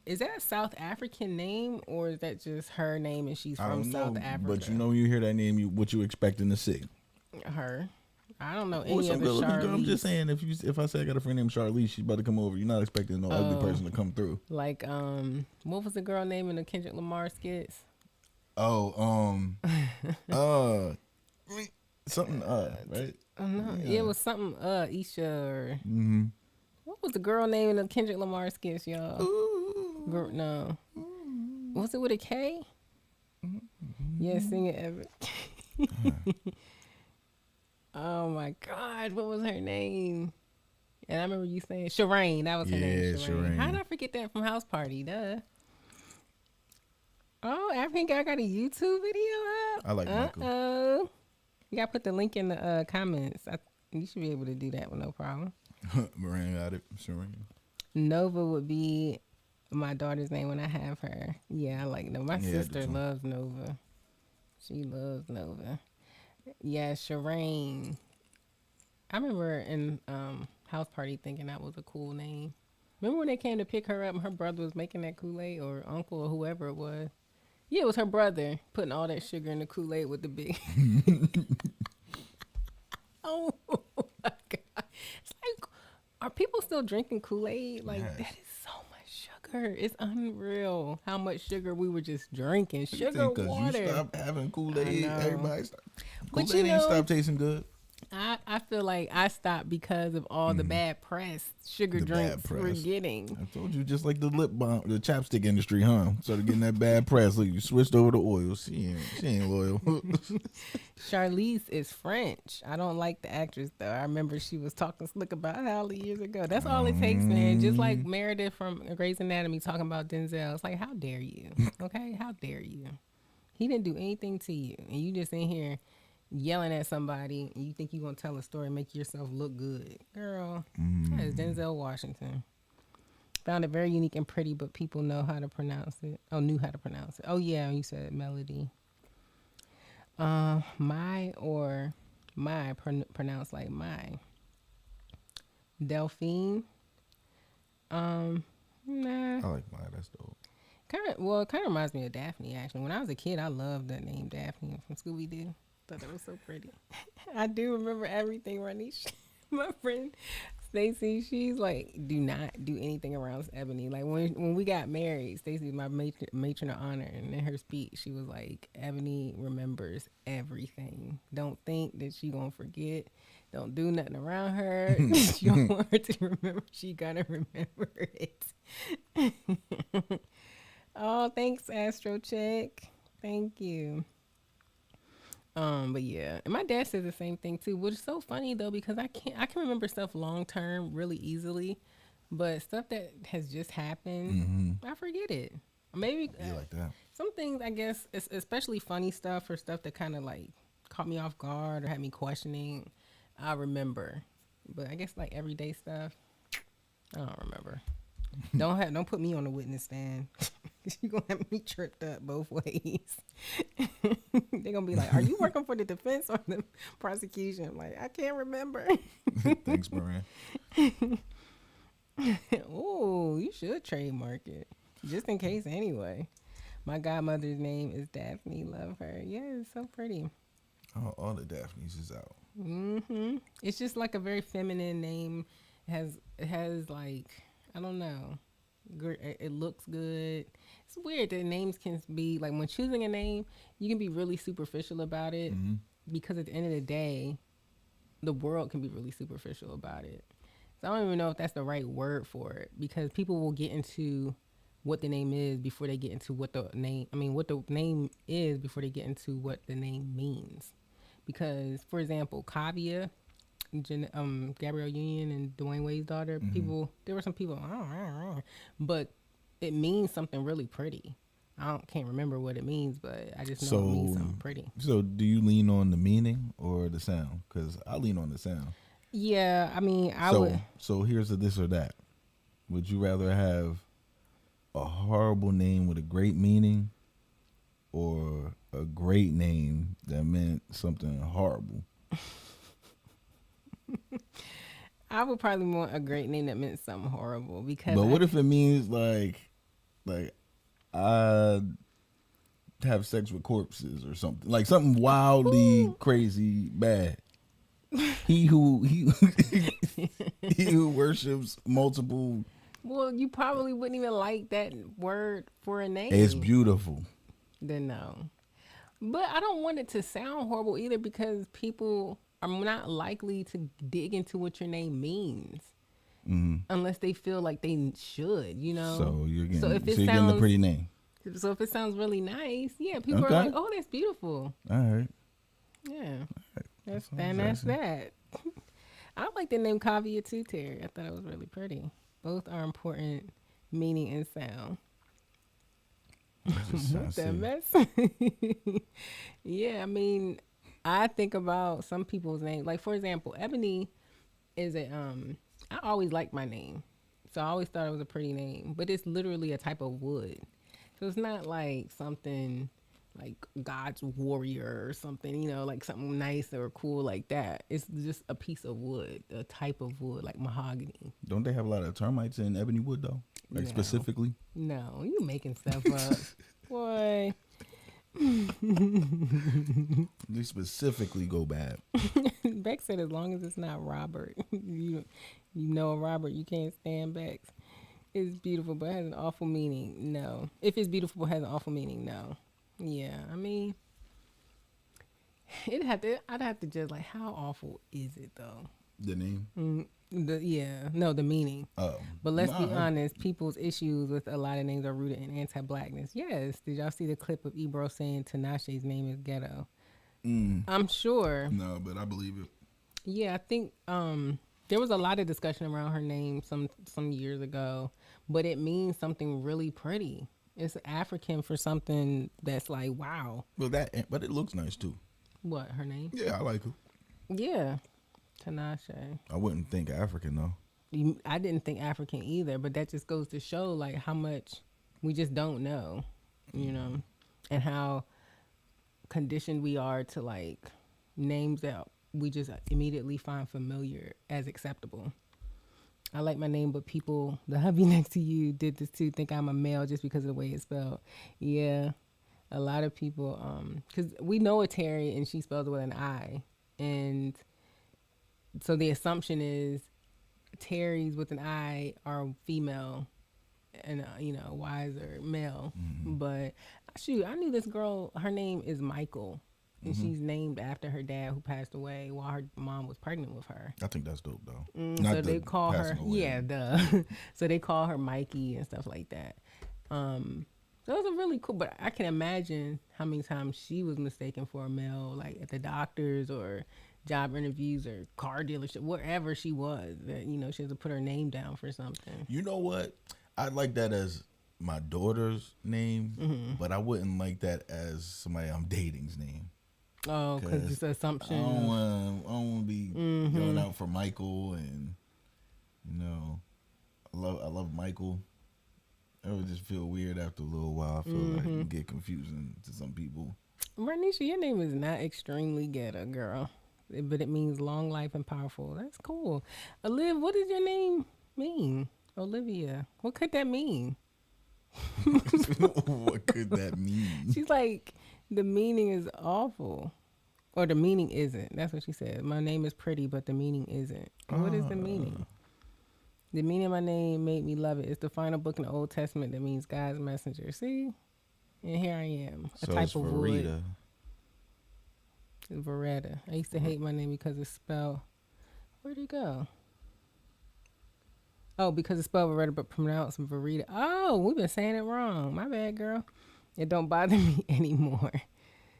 Is that a South African name or is that just her name and she's I from don't South know, Africa? but you know when you hear that name, what you expecting to see? Her. I don't know What's any some other good looking girl? I'm Charlize. just saying, if I say I got a friend named Charlize, she's about to come over. You're not expecting no ugly person to come through. Like, what was the girl name in the Kendrick Lamar skits? Oh, something right? No, Yeah. it was something Isha or Mm-hmm. what was the girl name in the Kendrick Lamar skits, y'all? No. Was it with a K? Yeah, sing it, Evan. Oh my God, what was her name? And I remember you saying Shireen. That was her name, Yeah, Shireen. How did Shireen. I forget that from House Party? Duh. Oh, African Guy got a YouTube video up. I like Michael. Oh, you gotta put the link in the comments. You should be able to do that with no problem. Moran got it. Shireen. Nova would be my daughter's name when I have her. Yeah, I like Nova. My Yeah, I do sister too. loves Nova. She loves Nova. Yeah, Shireen. I remember in House Party thinking that was a cool name. Remember when they came to pick her up and her brother was making that Kool-Aid, or uncle, or whoever it was? Yeah, it was her brother putting all that sugar in the Kool-Aid with the big. Oh my God. It's like, are people still drinking Kool-Aid? Like, Yes. that is so much sugar. It's unreal how much sugar we were just drinking. You Sugar think 'cause water. you stopped having I Kool-Aid, know. everybody But Kool-Aid you ain't know- stopped tasting good. I feel like I stopped because of all the bad press sugar The bad drinks we're press. getting. I told you, just like the lip balm, the chapstick industry, huh? Started getting that bad press. Look, you switched over to oil. She ain't loyal. Charlize is French. I don't like the actress though. I remember she was talking slick about Halle years ago. That's all it takes, man. Just like Meredith from Grey's Anatomy talking about Denzel. It's like, how dare you? Okay, how dare you? He didn't do anything to you, and you just in here yelling at somebody, and you think you're gonna tell a story and make yourself look good, girl. That is Denzel Washington. Found it very unique and pretty, but people know how to pronounce it. Oh, knew how to pronounce it. Oh yeah, you said melody. My or my pronounced like my. Delphine. Nah. I like mine. That's dope. It kind of reminds me of Daphne actually. When I was a kid, I loved that name Daphne from Scooby Doo. Thought that was so pretty. I do remember everything, Ranisha. My friend Stacy, she's like, do not do anything around Ebony. Like when we got married, Stacy, my matron of honor, and in her speech, she was like, Ebony remembers everything. Don't think that she gonna forget. Don't do nothing around her. You don't want her to remember. She gotta remember it. Oh, thanks, Astro Chick. Thank you. But yeah, and my dad says the same thing too, which is so funny though, because I can remember stuff long term really easily, but stuff that has just happened, I forget it. Maybe You like that? some things, I guess, especially funny stuff or stuff that kind of like caught me off guard or had me questioning, I remember. But I guess like everyday stuff, I don't remember. Don't put me on the witness stand. You're gonna have me tripped up both ways. They're gonna be like, are you working for the defense or the prosecution? I'm like, I can't remember. Thanks, Moran. Oh, you should trademark it. Just in case anyway. My godmother's name is Daphne. Love her. Yeah, it's so pretty. All the Daphnes is out. It's just like a very feminine name. It has like, I don't know. It looks good. It's weird that names can be like, when choosing a name, you can be really superficial about it because at the end of the day, the world can be really superficial about it. So I don't even know if that's the right word for it, because people will get into what the name is before they get into what the name is before they get into what the name means. Because, for example, Kavia, Gabrielle Union and Dwayne Wade's daughter, there were some people, but it means something really pretty. Can't remember what it means, but I just know it means something pretty. So do you lean on the meaning or the sound? Because I lean on the sound. Yeah, I mean, So here's a this or that. Would you rather have a horrible name with a great meaning, or a great name that meant something horrible? I would probably want a great name that meant something horrible, because. But what if it means like I have sex with corpses or something, like something wildly crazy bad? He who worships multiple. Well, you probably wouldn't even like that word for a name. It's beautiful. Then no. But I don't want it to sound horrible either, because people are not likely to dig into what your name means unless they feel like they should, you know? So you're getting, So if it you're getting a sounds- pretty name. So if it sounds really nice, yeah, people Okay. are like, oh, that's beautiful. All right. Yeah. That's all I'm and that's asking. that. I like the name Kavia too, Terry. I thought it was really pretty. Both are important meaning and sound. I'm just trying What to the see. mess? Yeah, I mean, I think about some people's names. Like for example, Ebony is a I always liked my name. So I always thought it was a pretty name, but it's literally a type of wood. So it's not like something like God's warrior or something, like something nice or cool like that. It's just a piece of wood, a type of wood like mahogany. Don't they have a lot of termites in ebony wood though? Like No. specifically? No, you making stuff up. Boy. They specifically go bad. Beck said as long as it's not Robert. You know a Robert, you can't stand Bex. It's beautiful but has an awful meaning. No. If it's beautiful but has an awful meaning, no. Yeah, I mean I'd have to judge like how awful is it though? The name? The meaning. Oh. But let's be Nah. honest, people's issues with a lot of names are rooted in anti-blackness. Yes. Did y'all see the clip of Ebro saying Tinashe's name is ghetto? I'm sure. No, but I believe it. Yeah, I think there was a lot of discussion around her name some years ago, but it means something really pretty. It's African for something that's like wow. Well, but it looks nice too. What her name? Yeah, I like it. Yeah, Tinashe. I wouldn't think African though. I didn't think African either, but that just goes to show like how much we just don't know, and how conditioned we are to like names that we just immediately find familiar as acceptable. I like my name, but people, the hubby next to you did this too, think I'm a male just because of the way it's spelled. Yeah, a lot of people, because we know a Terry and she spells it with an I. And so the assumption is Terry's with an I are female and, Y's are male. But shoot, I knew this girl, her name is Michael. And she's named after her dad who passed away while her mom was pregnant with her. I think that's dope though. So they call her, passing away. yeah, duh. So they call her Mikey and stuff like that. So it was a really cool, but I can imagine how many times she was mistaken for a male, like at the doctors or job interviews or car dealership, wherever she was, that, she has to put her name down for something. You know what? I'd like that as my daughter's name, but I wouldn't like that as somebody I'm dating's name. Oh, because it's an assumption. I don't want to be going out for Michael, and I love Michael. It would just feel weird after a little while. I feel like it can get confusing to some people. Ranisha, your name is not extremely ghetto, girl, but it means long life and powerful. That's cool. Oliv, what does your name mean? Olivia. What could that mean? What could that mean? She's like, the meaning is awful. Or the meaning isn't. That's what she said. My name is pretty, but the meaning isn't. What is the meaning? The meaning of my name made me love it. It's the final book in the Old Testament that means God's messenger. See? And here I am. A So type it's of Verita. wood. Veretta. I used to hate my name because it's spelled. Where'd it go? Oh, because it's spelled Veretta but pronounced Verita. Oh, we've been saying it wrong. My bad, girl. It don't bother me anymore.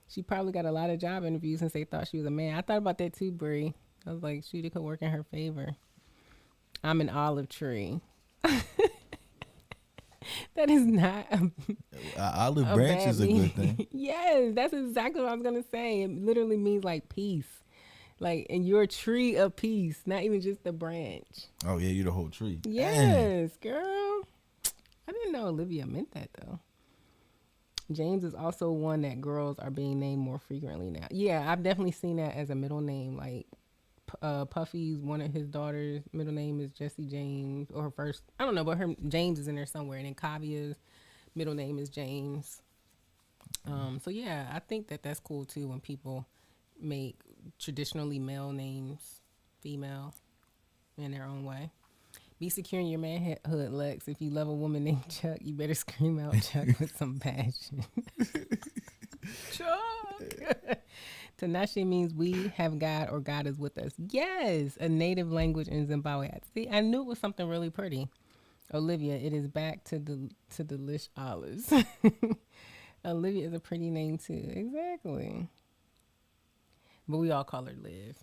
She probably got a lot of job interviews since they thought she was a man. I thought about that too, Brie. I was like, shoot, it could work in her favor. I'm an olive tree. That is not Olive a branch bad is a good meaning. thing. Yes, that's exactly what I was going to say. It literally means like peace. Like, and you're a tree of peace, not even just the branch. Oh yeah, you're the whole tree. Yes, girl. I didn't know Olivia meant that though. James is also one that girls are being named more frequently now. Yeah, I've definitely seen that as a middle name. Like Puffy's one of his daughters' middle name is Jesse James, or her first. I don't know, but her James is in there somewhere. And then Kavia's middle name is James. So yeah, I think that that's cool too when people make traditionally male names female in their own way. Be secure in your manhood, Lex. If you love a woman named Chuck, you better scream out Chuck with some passion. Chuck! Tanashi means we have God or God is with us. Yes, a native language in Zimbabwe. See, I knew it was something really pretty. Olivia, it is back to the Lish Olives. Olivia is a pretty name too. Exactly. but we all call her Liv,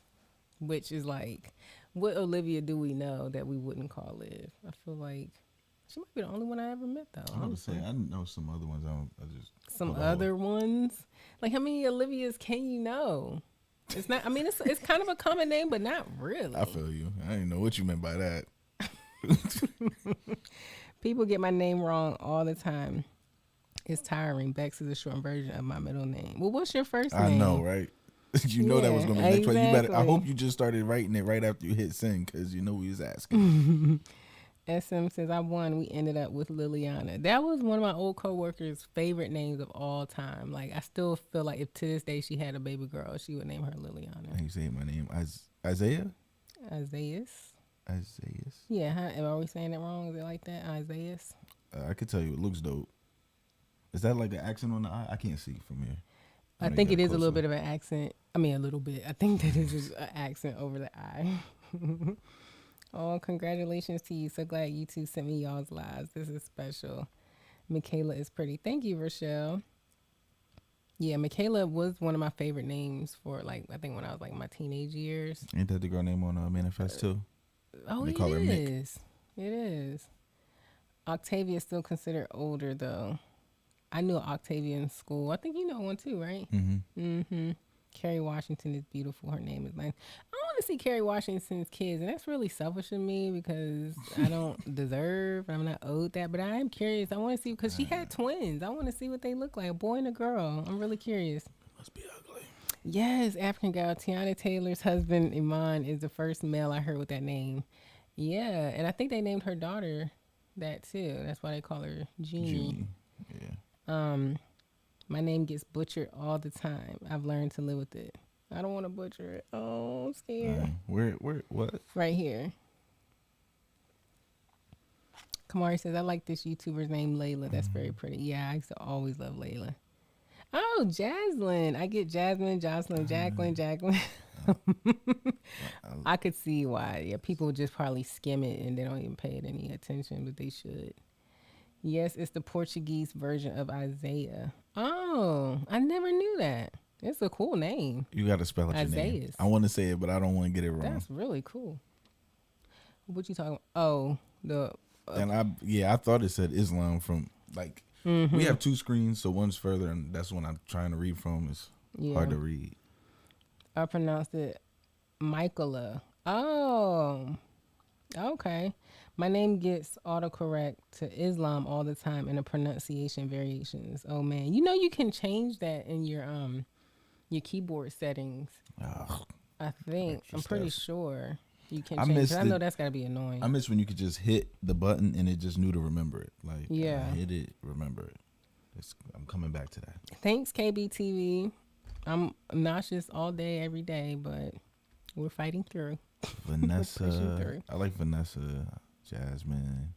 which is like, what Olivia do we know that we wouldn't call Liv? I feel like she might be the only one I ever met, though. I'm about to say Honestly, I know some other ones. I just some pulled a whole. other ones. Like, how many Olivias can you know? It's not. I mean, it's kind of a common name, but not really. I feel you. I didn't know what you meant by that. People get my name wrong all the time. It's tiring. Bex is a short version of my middle name. Well, what's your first I name? know, right? You know that was Yeah, gonna be the next question. You better. I exactly. hope you just started writing it right after you hit send, because you know we was asking. SM says I won. We ended up with Liliana. That was one of my old coworkers' favorite names of all time. Like, I still feel like if to this day she had a baby girl, she would name her Liliana. How you say my name? Isaiah. Isaiah. Isaiah. Yeah, huh? Are we saying it wrong? Is it like that? Isaiah. I could tell you it looks dope. Is that like an accent on the I? I can't see from here. I know you think got it is a little closer. bit of an accent. I mean, a little bit. I think that is just an accent over the I. Oh, congratulations to you. So glad you two sent me y'all's lives. This is special. Michaela is pretty. Thank you, Rochelle. Yeah, Michaela was one of my favorite names for, like, I think when I was like my teenage years. Ain't that the girl name on Manifest too? Oh, They it call her Mick. is. It is. Octavia is still considered older, though. I knew Octavia in school. I think you know one too, right? Mm-hmm. Mm-hmm. Carrie Washington is beautiful. Her name is nice. I want to see Carrie Washington's kids, and that's really selfish of me because I don't deserve, I'm not owed that, but I am curious. I want to see, because she had twins. I want to see what they look like, a boy and a girl. I'm really curious. Must be ugly. Yes, African girl. Tiana Taylor's husband, Iman, is the first male I heard with that name. Yeah, and I think they named her daughter that too. That's why they call her Jeannie. Junie. Yeah. My name gets butchered all the time. I've learned to live with it. I don't want to butcher it. Oh, I'm scared. Where, what? Right here. Kamari says, I like this YouTuber's name, Layla. That's very pretty. Yeah, I used to always love Layla. Oh, Jaslyn. I get Jasmine, Jocelyn, Jacqueline. I could see why. Yeah, people just probably skim it and they don't even pay it any attention, but they should. Yes, it's the Portuguese version of Isaiah. Oh, I never knew that. It's a cool name. You got to spell out your name. Isaiah. I want to say it, but I don't want to get it wrong. That's really cool. What you talking about? Oh, the... And I thought it said Islam from, like, we have two screens, so one's further, and that's one I'm trying to read from. It's hard to read. I pronounced it Michaela. Oh, okay. My name gets autocorrect to Islam all the time in the pronunciation variations. Oh man, you know you can change that in your keyboard settings. I think I'm pretty sure you can change. I know that's gotta be annoying. I miss when you could just hit the button and it just knew to remember it. Like, yeah, hit it, remember it. I'm coming back to that. Thanks, KBTV. I'm nauseous all day, every day, but we're fighting through. Vanessa, I like Vanessa, Jasmine.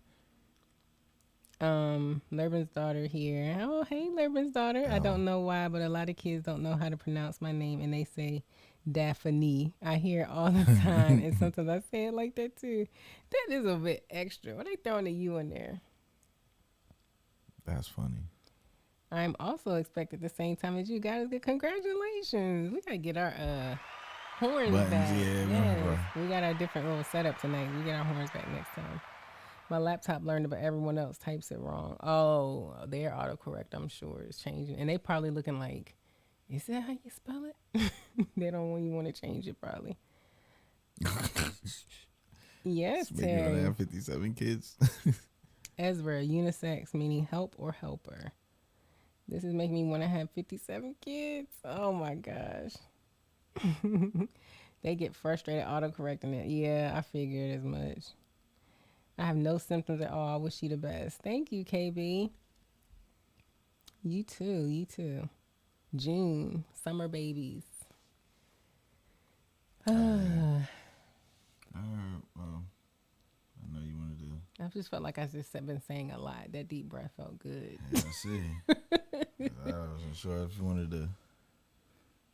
Lurban's daughter here. Oh, hey, Lurban's daughter. I don't know why, but a lot of kids don't know how to pronounce my name, and they say Daphne. I hear it all the time, and sometimes I say it like that too. That is a bit extra. Why they throwing a U in there? That's funny. I'm also expected the same time as you guys. Congratulations. We got to get our horns Buttons, back. yeah, Yes. We got our different little setup tonight. We get our horns back next time. My laptop learned it, but everyone else types it wrong. Oh, they're autocorrect, I'm sure. It's changing. And they probably looking like, is that how you spell it? They don't even want to change it, probably. Yes, Maybe Terry. I have 57 kids. Ezra, unisex, meaning help or helper. This is making me want to have 57 kids. Oh my gosh. They get frustrated autocorrecting it. Yeah, I figured as much. I have no symptoms at all. I wish you the best. Thank you, KB. You too. You too. June, summer babies. Well, I know you wanted to. I just felt like I just been saying a lot. That deep breath felt good. Yeah, I see. I wasn't sure if you wanted to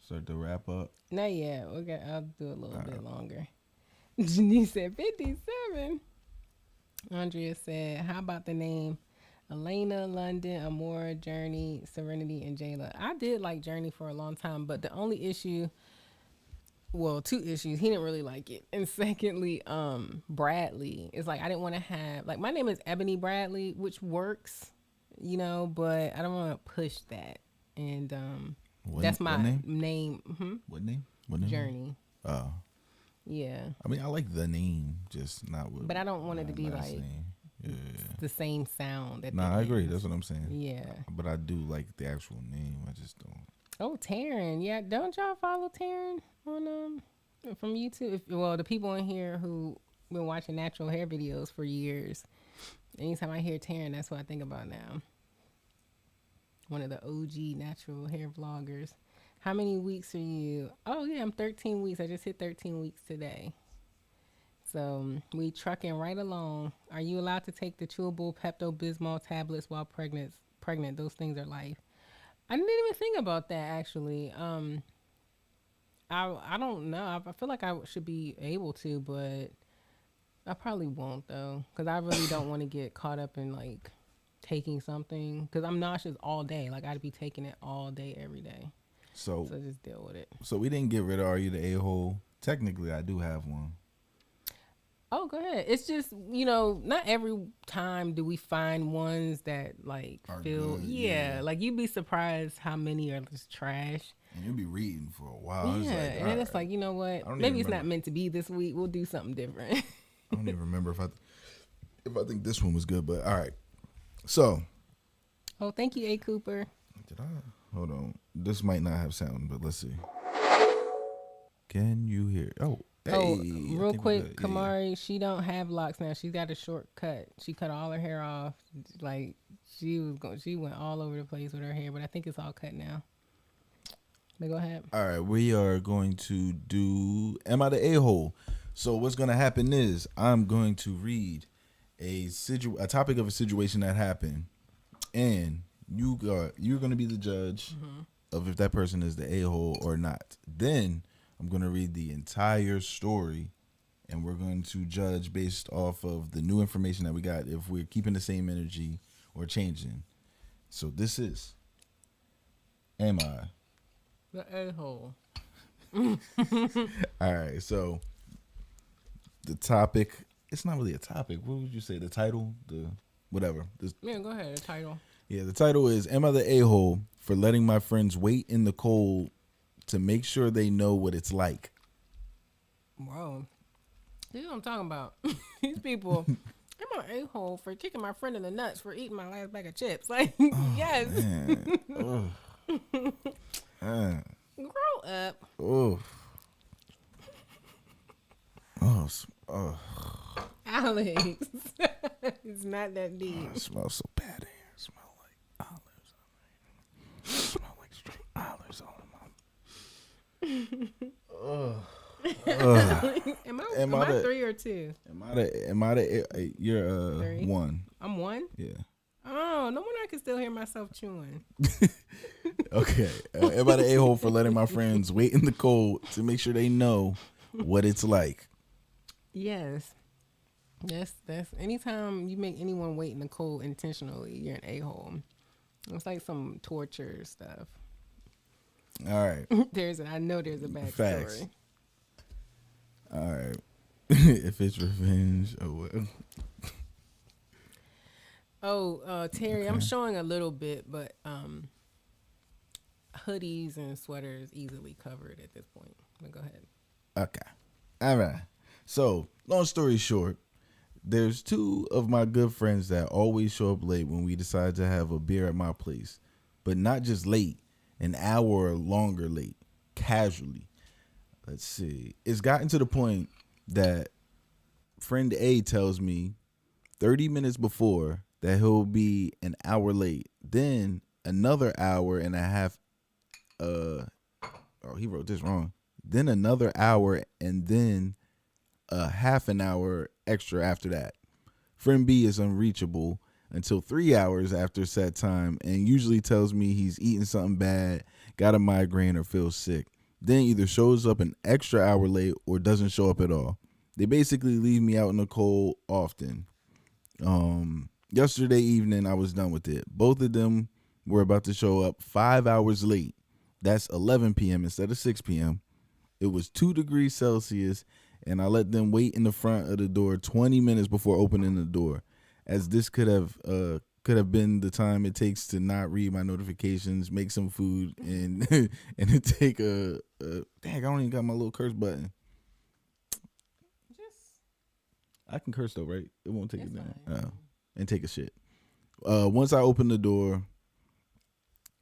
start to wrap up. Not yet. I'll do a little bit longer. Denise said 57. Andrea said, how about the name Elena, London, Amora, Journey, Serenity, and Jayla? I did like Journey for a long time, but the only issue well, two issues. He didn't really like it. And secondly, Bradley. It's like I didn't want to have like my name is Ebony Bradley, which works, but I don't want to push that. And that's What my name? name. What name? What name? Journey. Oh. Yeah. I mean, I like the name, just not with. But I don't want it to be last like name. Yeah. the same sound. Nah, I agree. That's what I'm saying. Yeah. But I do like the actual name. I just don't. Oh, Taryn. Yeah, don't y'all follow Taryn on from YouTube? Well, the people in here who been watching natural hair videos for years. Anytime I hear Taryn, that's what I think about now. One of the OG natural hair vloggers. How many weeks are you? Oh yeah, I'm 13 weeks. I just hit 13 weeks today. So we trucking right along. Are you allowed to take the chewable Pepto-Bismol tablets while pregnant? Those things are life. I didn't even think about that actually. I don't know. I feel like I should be able to, but I probably won't though, because I really don't want to get caught up in like taking something, because I'm nauseous all day. Like I'd be taking it all day, every day. So just deal with it. So we didn't get rid of Are You the A-hole? Technically, I do have one. Oh, go ahead. It's just, not every time do we find ones that like Are feel, good, yeah, like you'd be surprised how many are just trash. And you'll be reading for a while. Yeah, and then it's like, you know what? Maybe it's not meant to be this week. We'll do something different. I don't even remember if I think this one was good, but all right. So. Oh, thank you, A. Cooper. Did I? Hold on. This might not have sound, but let's see. Can you hear? Oh, hey, real quick, Kamari, she don't have locks now. She's got a short cut. She cut all her hair off. Like she went all over the place with her hair, but I think it's all cut now. But go ahead. All right, we are going to do Am I the A-hole? So what's going to happen is I'm going to read a topic of a situation that happened, and you're going to be the judge of if that person is the a-hole or not. Then I'm going to read the entire story, and we're going to judge based off of the new information that we got, if we're keeping the same energy or changing. So this is Am I the a-hole? All right, so the topic, it's not really a topic. What would you say? The title? The whatever. Yeah, go ahead. The title. Yeah, the title is Am I the A-hole for letting my friends wait in the cold to make sure they know what it's like? Bro, this is what I'm talking about. These people, I'm an a-hole for kicking my friend in the nuts for eating my last bag of chips. Like, yes. Grow up. Oh. Alex. It's not that deep. It smells so bad in here. It smells like olives. It smells like straight olives all in my Am I 3 or 2? Am I the you're 3? 1. I'm 1? Yeah. Oh, no wonder I can still hear myself chewing. Okay. Am I the a-hole for letting my friends wait in the cold to make sure they know what it's like? Yes. That's anytime you make anyone wait in the cold intentionally, you're an a-hole. It's like some torture stuff. All right. I know there's a backstory. Facts. All right. If it's revenge, oh well. Terry, Okay. I'm showing a little bit, but hoodies and sweaters easily covered at this point. But go ahead. Okay. All right. So, long story short, there's 2 of my good friends that always show up late when we decide to have a beer at my place. But not just late, an hour or longer late, casually. Let's see. It's gotten to the point that friend A tells me 30 minutes before that he'll be an hour late. Then another hour and a half. He wrote this wrong. Then another hour and then a half an hour extra after that. Friend B is unreachable until 3 hours after set time and usually tells me he's eating something bad, got a migraine, or feels sick. Then either shows up an extra hour late or doesn't show up at all. They basically leave me out in the cold often. Yesterday evening, I was done with it. Both of them were about to show up 5 hours late. That's 11 p.m. instead of 6 p.m. It was 2 degrees Celsius, and I let them wait in the front of the door 20 minutes before opening the door, as this could have been the time it takes to not read my notifications, make some food, and and then take dang, I don't even got my little curse button. Just I can curse though, right? It won't take that's it down. fine. And take a shit. Once I opened the door,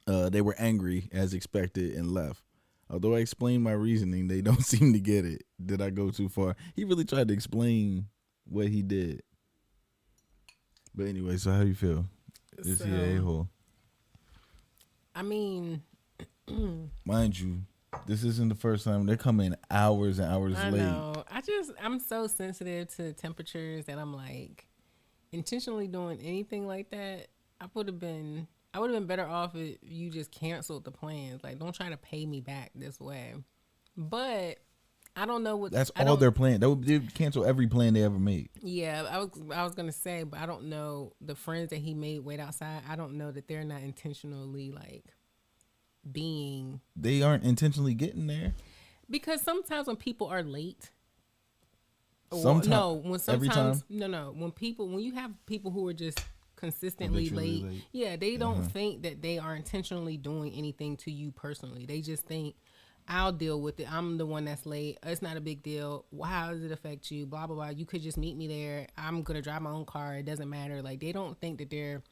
they were angry as expected and left. Although I explained my reasoning, they don't seem to get it. Did I go too far? He really tried to explain what he did. But anyway, so how do you feel? Is he a hole? I mean, Mind you, this isn't the first time. They're coming hours and hours I late. know. I'm so sensitive to temperatures that I'm like, intentionally doing anything like that, I would have been better off if you just canceled the plans. Like, don't try to pay me back this way. But I don't know what. That's all they're planning. They cancel every plan they ever made. Yeah, I was gonna say, but I don't know the friends that he made wait outside. I don't know that they're not intentionally like being. They aren't intentionally getting there. Because sometimes when people are late. Sometimes, When you have people who are just consistently late, yeah, they don't think that they are intentionally doing anything to you personally. They just think, I'll deal with it. I'm the one that's late. It's not a big deal. How does it affect you? Blah, blah, blah. You could just meet me there. I'm going to drive my own car. It doesn't matter. Like, they don't think that they're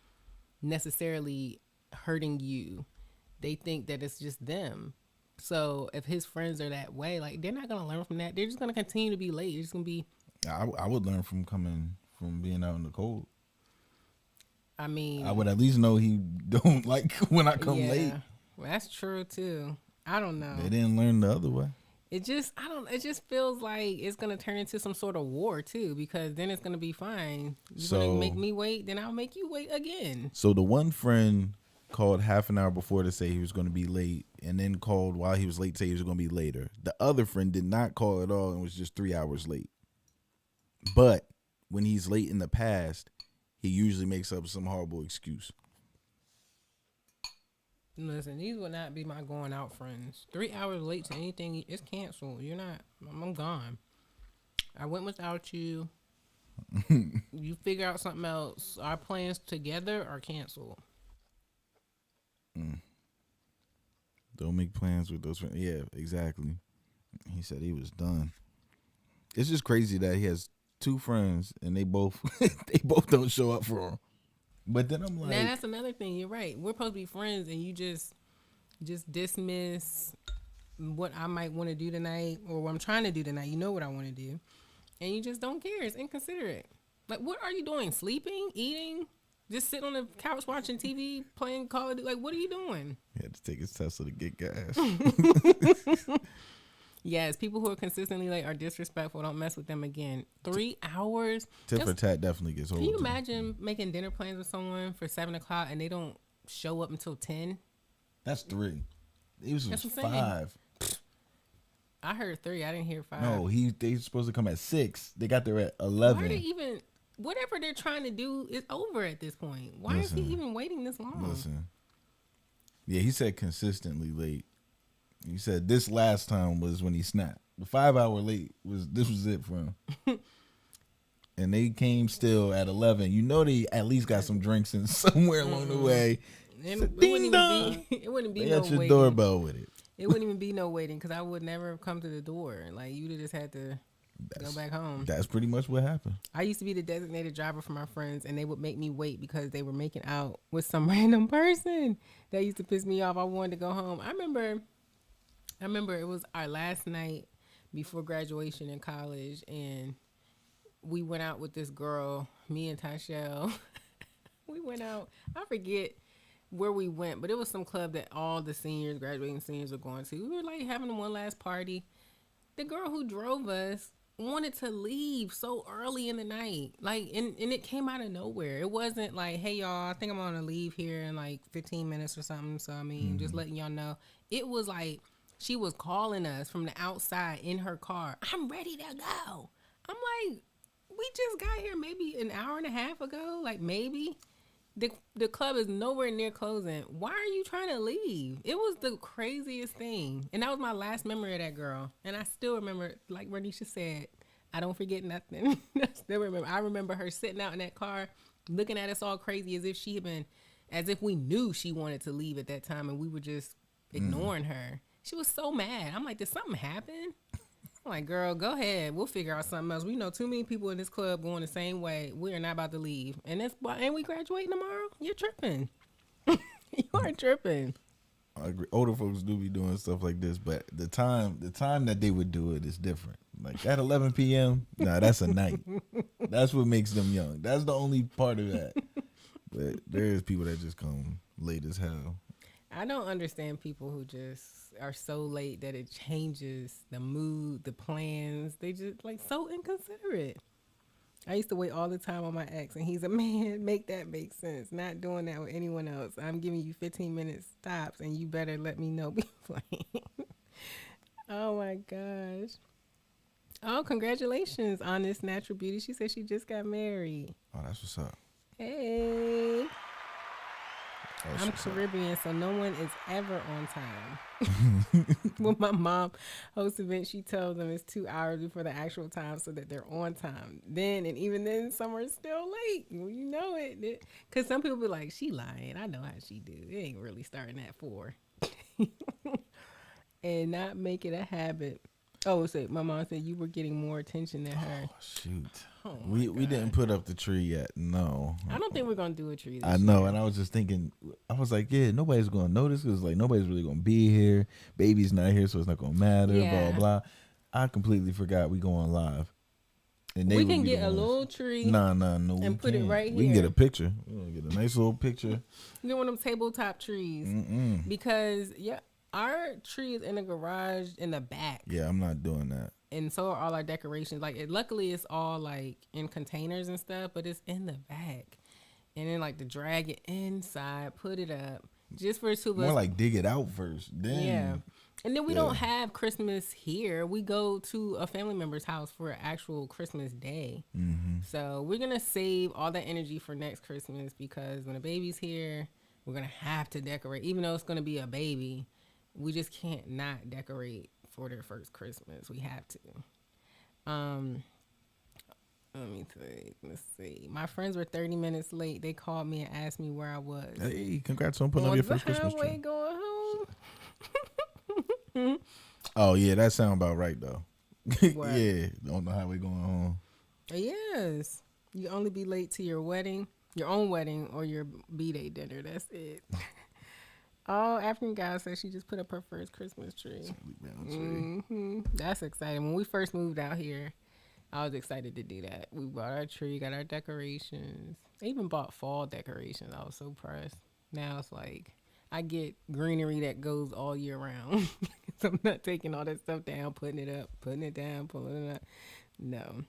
necessarily hurting you. They think that it's just them. So if his friends are that way, like, they're not going to learn from that. They're just going to continue to be late. They're just going to be. I would learn from being out in the cold. I mean, I would at least know he don't like when I come late. Well, that's true too. I don't know. They didn't learn the other way. It just feels like it's gonna turn into some sort of war too, because then it's gonna be fine. You're gonna make me wait, then I'll make you wait again. So the one friend called half an hour before to say he was going to be late, and then called while he was late to say he was going to be later. The other friend did not call at all and was just 3 hours late. But when he's late in the past, he usually makes up some horrible excuse. Listen, these would not be my going out friends. 3 hours late to anything, it's canceled. You're not. I'm gone. I went without you. You figure out something else. Our plans together are canceled. Don't make plans with those friends. Yeah, exactly. He said he was done. It's just crazy that he has 2 friends and they both don't show up for him. But then I'm like, now that's another thing. You're right. We're supposed to be friends, and you just dismiss what I might want to do tonight or what I'm trying to do tonight. You know what I want to do, and you just don't care. It's inconsiderate. Like, what are you doing? Sleeping, eating, just sitting on the couch watching TV, playing Call of Duty. Like, what are you doing? He had to take his Tesla to get gas. Yes, people who are consistently late are disrespectful. Don't mess with them again. 3 hours. Tit for tat definitely gets old. Can you imagine making dinner plans with someone for 7 o'clock and they don't show up until 10? That's 3. It was 5. I heard 3. I didn't hear 5. No, they supposed to come at 6. They got there at 11. Why are they even? Whatever they're trying to do is over at this point. Why is he even waiting this long? Listen. Yeah, he said consistently late. He said this last time was when he snapped. The 5 hour late was it for him. And they came still at 11. You know they at least got some drinks in somewhere along the way. It wouldn't be they no got your waiting. doorbell with it. It wouldn't even be no waiting because I would never have come to the door. Like, you'd have just had to go back home. That's pretty much what happened. I used to be the designated driver for my friends, and they would make me wait because they were making out with some random person. That used to piss me off. I wanted to go home. I remember it was our last night before graduation in college, and we went out with this girl, me and Tashelle. We went out. I forget where we went, but it was some club that all the seniors, graduating seniors, were going to. We were like having one last party. The girl who drove us wanted to leave so early in the night. Like, and it came out of nowhere. It wasn't like, hey, y'all, I think I'm going to leave here in like 15 minutes or something. So, I mean, just letting y'all know. It was like, she was calling us from the outside in her car. I'm ready to go. I'm like, we just got here maybe an hour and a half ago. Like, maybe. The club is nowhere near closing. Why are you trying to leave? It was the craziest thing. And that was my last memory of that girl. And I still remember, like Renisha said, I don't forget nothing. I still remember. I remember her sitting out in that car looking at us all crazy as if she had been, as if we knew she wanted to leave at that time and we were just ignoring her. She was so mad. I'm like, did something happen? I'm like, girl, go ahead. We'll figure out something else. We know too many people in this club going the same way. We are not about to leave. And we graduating tomorrow? You're tripping. You are tripping. I agree. Older folks do be doing stuff like this, but the time that they would do it is different. Like at 11 p.m., nah, that's a night. That's what makes them young. That's the only part of that. But there's people that just come late as hell. I don't understand people who just are so late that it changes the mood, the plans. They just like so inconsiderate. I used to wait all the time on my ex, and he's a man. Make that make sense. Not doing that with anyone else. I'm giving you 15 minutes stops, and you better let me know before. Oh my gosh. Oh, congratulations on this natural beauty. She said she just got married. Oh, that's what's up. Hey. I'm Caribbean, so no one is ever on time. When my mom hosts events, she tells them it's 2 hours before the actual time so that they're on time. Then, and even then, some are still late. Well, you know it. Because some people be like, she lying. I know how she do. It ain't really starting at 4. And not make it a habit. Oh, so my mom said you were getting more attention than her. Oh, shoot. Oh we didn't put up the tree yet. No. I don't think we're going to do a tree this I know, year. and I was just thinking, I was like, yeah, nobody's going to notice because, like, nobody's really going to be here. Baby's not here, so it's not going to matter, Yeah. blah, blah. I completely forgot we going live. And We can get a little tree. No. And put it right We can here. get a picture. We're going to get a nice little picture. Get one of them tabletop trees. Because, yeah, our tree is in the garage in the back. Yeah, I'm not doing that. And so are all our decorations. Like, luckily, it's all, like, in containers and stuff, but it's in the back. And then, like, to drag it inside, put it up, just for 2 of us. More like dig it out first. Then, yeah. And then we don't have Christmas here. We go to a family member's house for an actual Christmas day. So we're going to save all that energy for next Christmas because when a baby's here, we're going to have to decorate. Even though it's going to be a baby, we just can't not decorate for their first Christmas. We have to. Let's see. My friends were 30 minutes late. They called me and asked me where I was. Hey, congrats on putting up your first Christmas tree. Going home. Oh, yeah, that sound about right, though. What? Yeah, on the highway going home. Yes. You only be late to your wedding, your own wedding, or your B-Day dinner. That's it. Oh, African guy said she just put up her first Christmas tree. That's exciting. When we first moved out here, I was excited to do that. We bought our tree, got our decorations. I even bought fall decorations. I was so pressed. Now it's like I get greenery that goes all year round. So I'm not taking all that stuff down, putting it up, putting it down, pulling it up. No.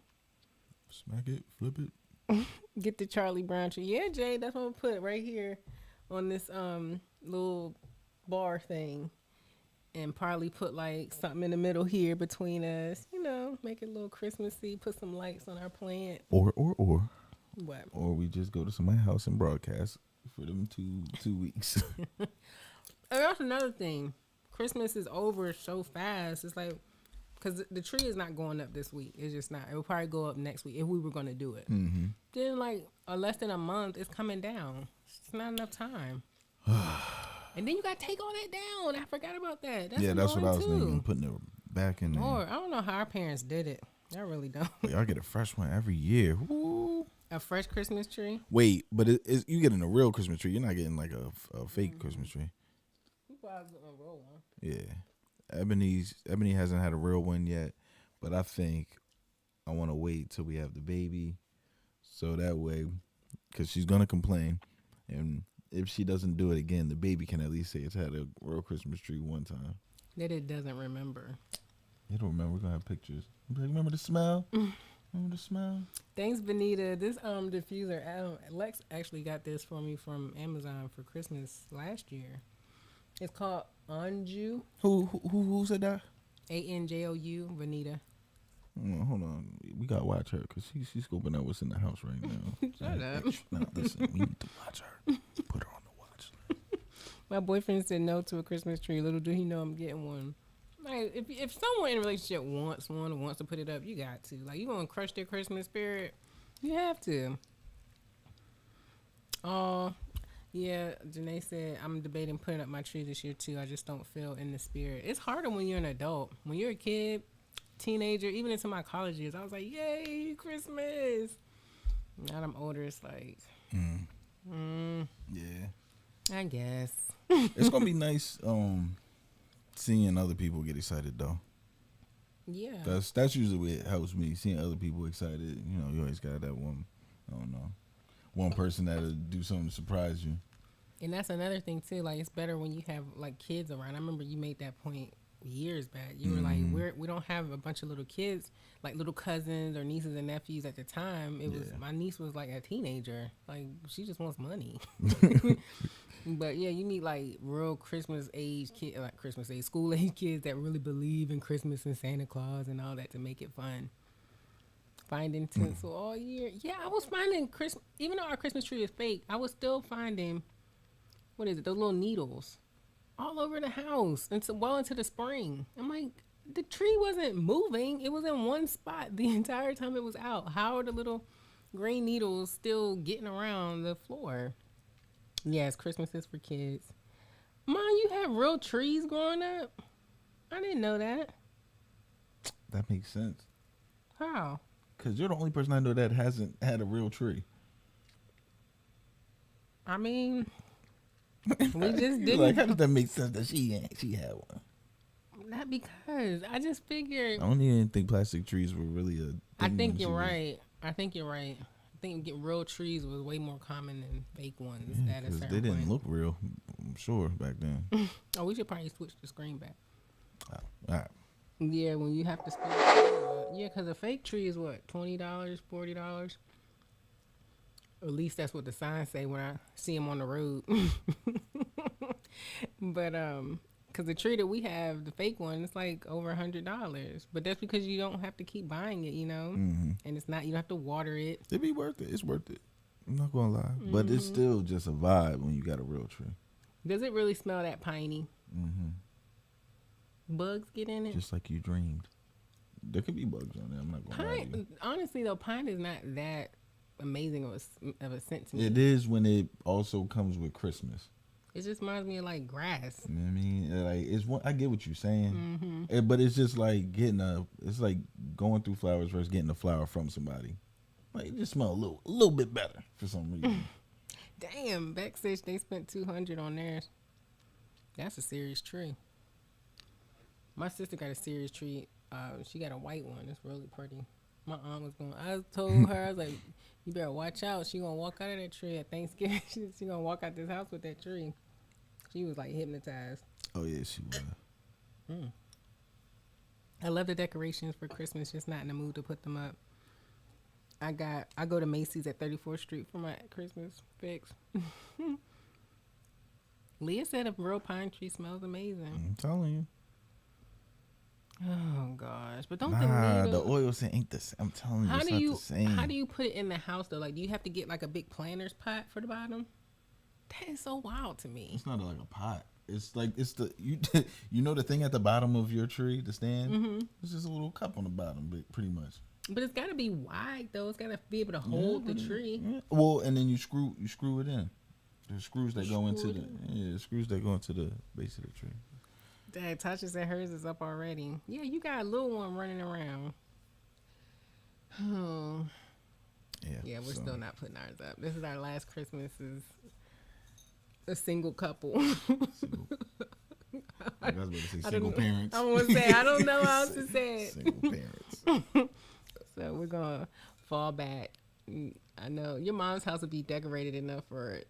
Smack it, flip it. Get the Charlie Brown tree. Yeah, Jay, that's what I'm gonna put right here on this little bar thing, and probably put like something in the middle here between us. You know, make it a little Christmassy. Put some lights on our plant. Or What? Or we just go to somebody's house and broadcast for them two weeks. And that's another thing. Christmas is over so fast. It's like, because the tree is not going up this week. It's just not. It will probably go up next week if we were going to do it. Then, like, less than a month, it's coming down. It's not enough time. And then you got to take all that down. I forgot about that. That's what I was thinking. Putting it back in there. Or I don't know how our parents did it. I really don't. Y'all get a fresh one every year. Woo. A fresh Christmas tree? Wait, but it's you getting a real Christmas tree. You're not getting like a fake Christmas tree. You probably getting a real one. Yeah. Ebony hasn't had a real one yet, but I think I want to wait till we have the baby, so that way, because she's gonna complain, and if she doesn't do it again, the baby can at least say it's had a real Christmas tree one time. That it doesn't remember. It'll remember. We're gonna have pictures. Remember the smell? Remember the smell? Thanks, Benita. This diffuser, Lex actually got this for me from Amazon for Christmas last year. It's called Anjou. Who said that? ANJOU, Benita. Hold on. We gotta watch her because she's scoping out what's in the house right now. Shut up. Now listen, we need to watch her. Put her on the watch. My boyfriend said no to a Christmas tree. Little do he know I'm getting one. Like, if someone in a relationship wants to put it up, you got to. Like, you gonna crush their Christmas spirit? You have to. Oh, yeah. Janae said I'm debating putting up my tree this year too. I just don't feel in the spirit. It's harder when you're an adult. When you're a kid, teenager, even into my college years, I was like, "Yay, Christmas!" Now that I'm older, it's like, Yeah. I guess. It's gonna be nice. Seeing other people get excited though. Yeah. That's usually what it helps me. Seeing other people excited. You know, you always got that one. I don't know. One person that'll do something to surprise you. And that's another thing too. Like, it's better when you have like kids around. I remember you made that point years back. You were like, we don't have a bunch of little kids, like little cousins or nieces and nephews at the time. It was my niece was like a teenager. Like, she just wants money. But yeah, you need like real Christmas age kids, like Christmas age school age kids that really believe in Christmas and Santa Claus and all that to make it fun. Finding tinsel all year. Yeah, I was finding Christmas, even though our Christmas tree is fake, I was still finding, what is it, those little needles all over the house well into the spring. I'm like, the tree wasn't moving. It was in one spot the entire time it was out. How are the little green needles still getting around the floor? Yes, Christmas is for kids. Mom, you have real trees growing up? I didn't know that. That makes sense. How? Because you're the only person I know that hasn't had a real tree. I mean, we just didn't. Like, how does that make sense that she had one? Not because I just figured. I don't even think plastic trees were really a thing. I think you're right. I think get real trees was way more common than fake ones. Yeah, because they didn't look real, I'm sure, back then. Oh, we should probably switch the screen back. Oh, all right. Yeah, when you have to spend. Yeah, because a fake tree is what, $20, $40? Or at least that's what the signs say when I see them on the road. But because the tree that we have, the fake one, it's like over $100. But that's because you don't have to keep buying it, you know. And it's not, you don't have to water it. It'd be worth it. It's worth it. I'm not gonna lie, but it's still just a vibe when you got a real tree. Does it really smell that piney? Bugs get in it? Just like you dreamed. There could be bugs on there. I'm not gonna lie to you. Honestly, though, pine is not that amazing of a scent to me. It is when it also comes with Christmas. It just reminds me of like grass. You know what I mean? Like, it's one. I get what you're saying, but it's just like it's like going through flowers versus getting a flower from somebody. Like, it just smells a little bit better for some reason. Damn, Beck says they spent $200 on theirs. That's a serious tree. My sister got a serious tree. She got a white one. It's really pretty. My aunt was going. I told her, I was like, "You better watch out. She gonna walk out of that tree at Thanksgiving. she gonna walk out this house with that tree." She was like hypnotized. Oh yeah, she was. I love the decorations for Christmas. Just not in the mood to put them up. I go to Macy's at 34th Street for my Christmas fix. Leah said a real pine tree smells amazing. I'm telling you. Oh gosh, but don't the oil scent ain't the same. I'm telling you, it's not the same. How do you put it in the house though? Like, do you have to get like a big planter's pot for the bottom? That is so wild to me. It's not like a pot. It's like you know the thing at the bottom of your tree, the stand. It's just a little cup on the bottom, pretty much. But it's got to be wide though. It's got to be able to hold the tree. Yeah. Well, and then you screw it in. The screws that go into the base of the tree. Dad, Tasha said hers is up already. Yeah, you got a little one running around. Oh. Yeah, we're still not putting ours up. This is our last Christmas as a single couple. I was about to say single parents. I want to say, I don't know how else to say it. Single parents. So we're going to fall back. I know your mom's house would be decorated enough for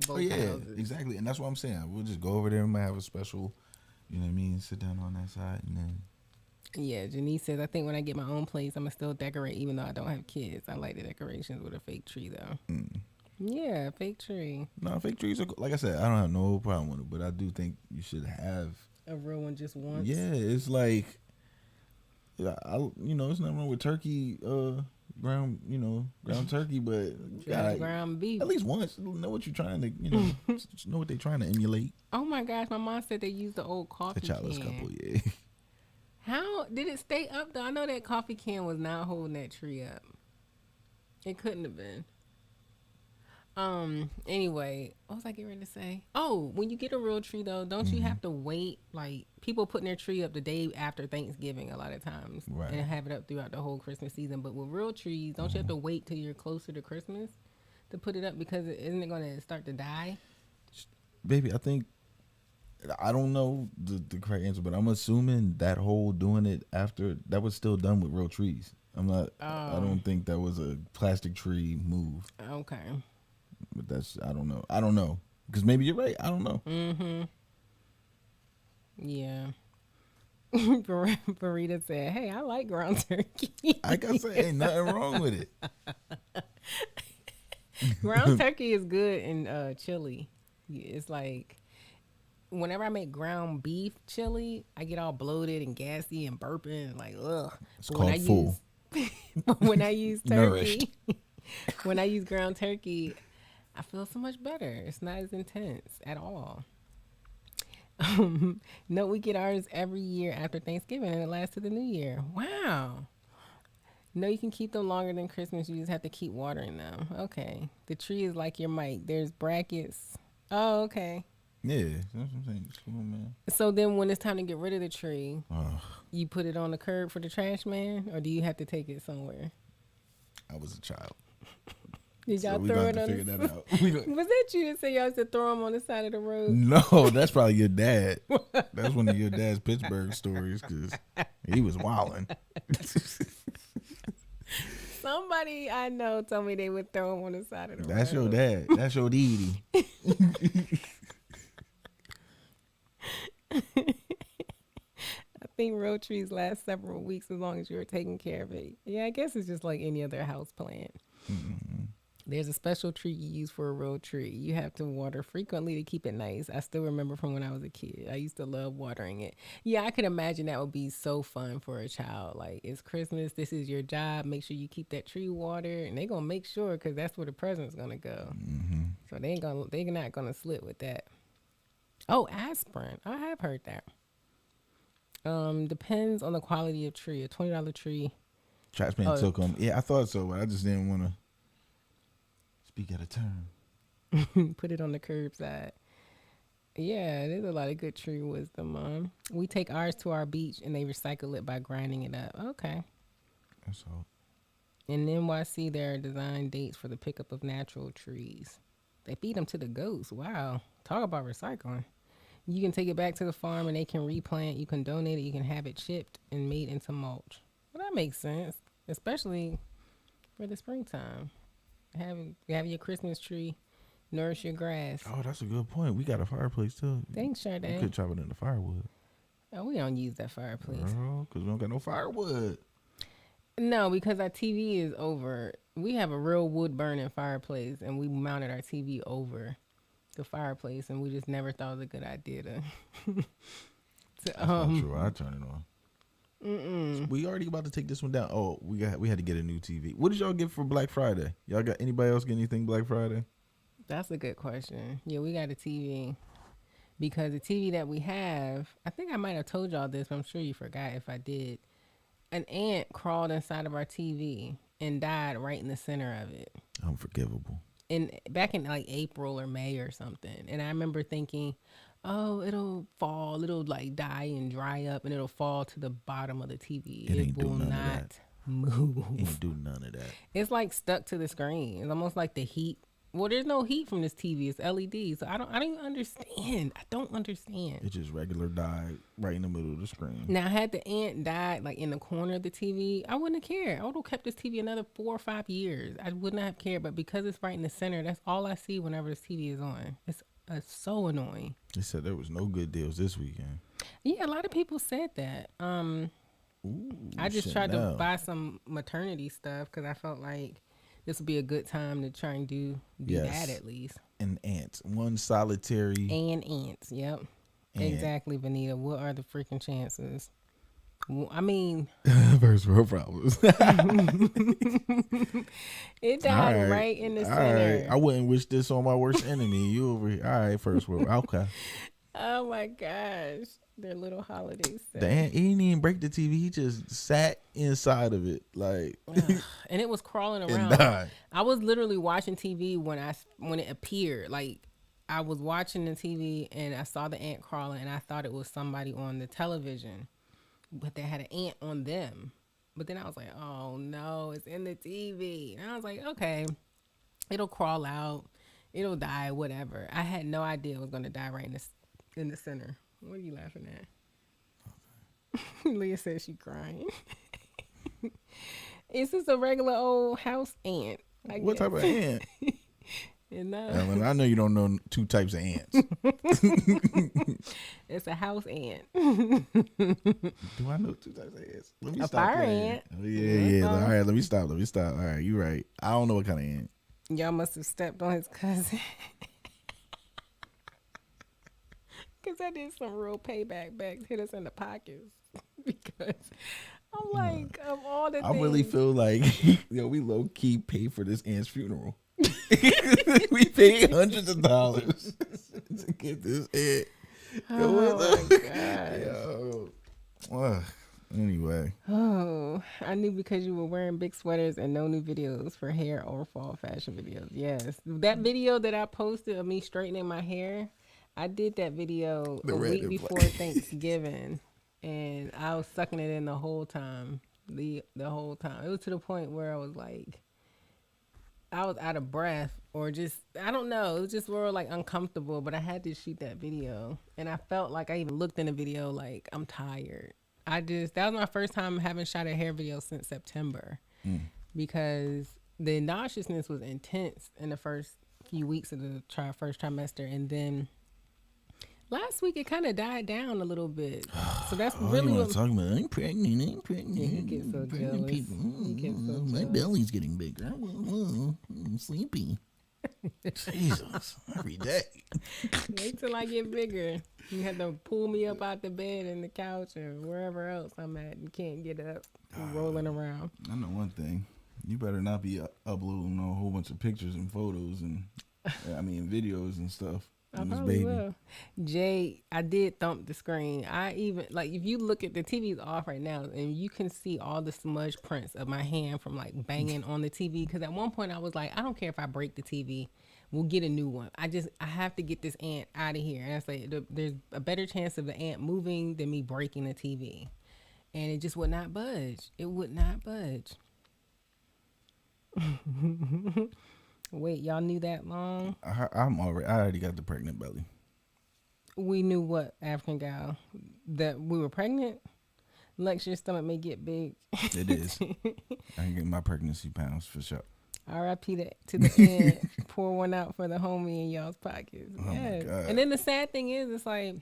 both houses. Exactly. And that's what I'm saying. We'll just go over there and might have a special, you know what I mean, sit down on that side and then. Yeah, Janice says, I think when I get my own place, I'm going to still decorate even though I don't have kids. I like the decorations with a fake tree, though. Yeah, fake tree. No, fake trees are, like I said, I don't have no problem with it, but I do think you should have a real one just once. Yeah, it's like There's nothing wrong with turkey, ground turkey, but Just ground beef. at least once know what you're trying to, just know what they're trying to emulate. Oh my gosh, my mom said they used the old coffee A childless can. couple, yeah. How did it stay up though? I know that coffee can was not holding that tree up. It couldn't have been. Anyway, what was I getting ready to say? Oh, when you get a real tree though, don't you have to wait? Like people putting their tree up the day after Thanksgiving a lot of times, Right. and have it up throughout the whole Christmas season. But with real trees, don't you have to wait till you're closer to Christmas to put it up because isn't it going to start to die? Baby, I don't know the correct answer, but I'm assuming that whole doing it after that was still done with real trees. I'm not. I don't think that was a plastic tree move. Okay. But I don't know. I don't know because maybe you're right. I don't know. Yeah. Farida said, "Hey, I like ground turkey." Like I said, ain't nothing wrong with it. Ground turkey is good in chili. It's like whenever I make ground beef chili, I get all bloated and gassy and burping and like ugh. It's called full. When I use Nourished. turkey, when I use ground turkey, I feel so much better. It's not as intense at all. No, we get ours every year after Thanksgiving and it lasts to the New Year. Wow. No, you can keep them longer than Christmas. You just have to keep watering them. Okay. The tree is like your mic. There's brackets. Oh, okay. Yeah, that's what I'm saying. Cool, man. So then when it's time to get rid of the tree, you put it on the curb for the trash man, or do you have to take it somewhere? I was a child. Did y'all So we throw gonna it have on to figure that out. Was that you that said y'all used to throw them on the side of the road? No, that's probably your dad. That's one of your dad's Pittsburgh stories because he was wilding. Somebody I know told me they would throw them on the side of the road. That's your dad. That's your deity. I think real trees last several weeks as long as you're taking care of it. Yeah, I guess it's just like any other house plant. Mm-hmm. There's a special tree you use for a real tree. You have to water frequently to keep it nice. I still remember from when I was a kid. I used to love watering it. Yeah, I could imagine that would be so fun for a child. Like, it's Christmas. This is your job. Make sure you keep that tree watered. And they're going to make sure because that's where the present's going to go. Mm-hmm. So they're not going to slip with that. Oh, aspirin. I have heard that. Depends on the quality of tree. A $20 tree. Trash man took them. Yeah, I thought so, but I just didn't want to speak out of turn. Put it on the curbside. Yeah, there's a lot of good tree wisdom. We take ours to our beach and they recycle it by grinding it up. Okay. That's all. In NYC, there are design dates for the pickup of natural trees. They feed them to the goats. Wow. Talk about recycling. You can take it back to the farm and they can replant. You can donate it. You can have it chipped and made into mulch. Well, that makes sense, especially for the springtime. Have your Christmas tree nourish your grass. Oh, that's a good point. We got a fireplace too. Thanks, Sade. We could chop it into firewood. Oh, we don't use that fireplace. Girl, because we don't got no firewood. No, because our TV is over. We have a real wood burning fireplace, and we mounted our TV over the fireplace, and we just never thought it was a good idea to. That's not true. I turn it on. We already about to take this one down. Oh, we had to get a new TV. What did y'all get for Black Friday? Y'all got anybody else get anything Black Friday? That's a good question. Yeah, we got a TV because the TV that we have, I think I might have told y'all this, but I'm sure you forgot if I did. An ant crawled inside of our TV and died right in the center of it. Unforgivable. And back in like April or May or something. And I remember thinking, oh, it'll fall, it'll like die and dry up and it'll fall to the bottom of the TV. It will not move. Ain't do none of that. It's like stuck to the screen. It's almost like the heat. Well, there's no heat from this TV. It's LED. So I don't even understand. I don't understand. It just regular died right in the middle of the screen. Now, had the ant died like in the corner of the TV, I wouldn't have cared. I would have kept this TV another 4 or 5 years. I would not have cared. But because it's right in the center, that's all I see whenever this TV is on. It's so annoying. They said there was no good deals this weekend. Yeah, a lot of people said that. Ooh, I just tried to buy some maternity stuff because I felt like this would be a good time to try and do that at least. And ants. One solitary. And ants, yep. Exactly, Vanita. What are the freaking chances? I mean, First world problems. it All died right. right in the All right. center. I wouldn't wish this on my worst enemy. You over here. All right, first world. Okay. Oh my gosh. Their little holiday The set. ant, he didn't even break the TV. He just sat inside of it, like, Ugh, and it was crawling and around. died. I was literally watching TV when it appeared. Like I was watching the TV and I saw the ant crawling and I thought it was somebody on the television, but they had an ant on them. But then I was like, oh no, it's in the TV. And I was like, okay, it'll crawl out, it'll die, whatever. I had no idea it was gonna die right in the center. What are you laughing at? Leah says she crying. It's just a regular old house ant. What type of ant? And Ellen, I know you don't know two types of ants. it's a house ant. Do I know two types of ants? Let me A stop fire playing. ant. Oh, yeah. All right, let me stop. All right, you right. I don't know what kind of ant. Y'all must have stepped on his cousin. Because I did some real payback back, hit us in the pockets. Because I'm like, of all the I things. really feel like, we low key paid for this ant's funeral. We paid hundreds of dollars to get this ant. Oh my gosh. Yo. Anyway. Oh, I knew because you were wearing big sweaters and no new videos for hair or fall fashion videos. Yes. That video that I posted of me straightening my hair, I did that video The a red week and before black. Thanksgiving, and I was sucking it in the whole time. The whole time. It was to the point where I was like, I was out of breath or just, I don't know. It was just real like uncomfortable, but I had to shoot that video. And I felt like I even looked in the video like I'm tired. That was my first time having shot a hair video since September because the nauseousness was intense in the first few weeks of the first trimester. And then last week it kind of died down a little bit. So that's really you what want to talk about? I'm pregnant. Yeah, he gets so Pregnant jealous. people. He gets so My jealous. belly's getting bigger. I'm sleepy. Jesus, every day. Wait till I get bigger. You have to pull me up out the bed and the couch or wherever else I'm at and can't get up. I'm rolling around. I know one thing. You better not be uploading a whole bunch of pictures and photos and videos and stuff. I on this probably baby. will. Jay, I did thump the screen. I even, like, if you look at the TV's off right now and you can see all the smudge prints of my hand from like banging on the TV. Because at one point I was like, I don't care if I break the TV. We'll get a new one. I have to get this ant out of here. And I say, there's a better chance of the ant moving than me breaking the TV. And it just would not budge. It would not budge. Wait, y'all knew that long? I already got the pregnant belly. We knew what, African gal? That we were pregnant? Lex, your stomach may get big. It is. I can get my pregnancy pounds for sure. R.I.P. to the end. Pour one out for the homie in y'all's pockets. Oh my God. And then the sad thing is, it's like,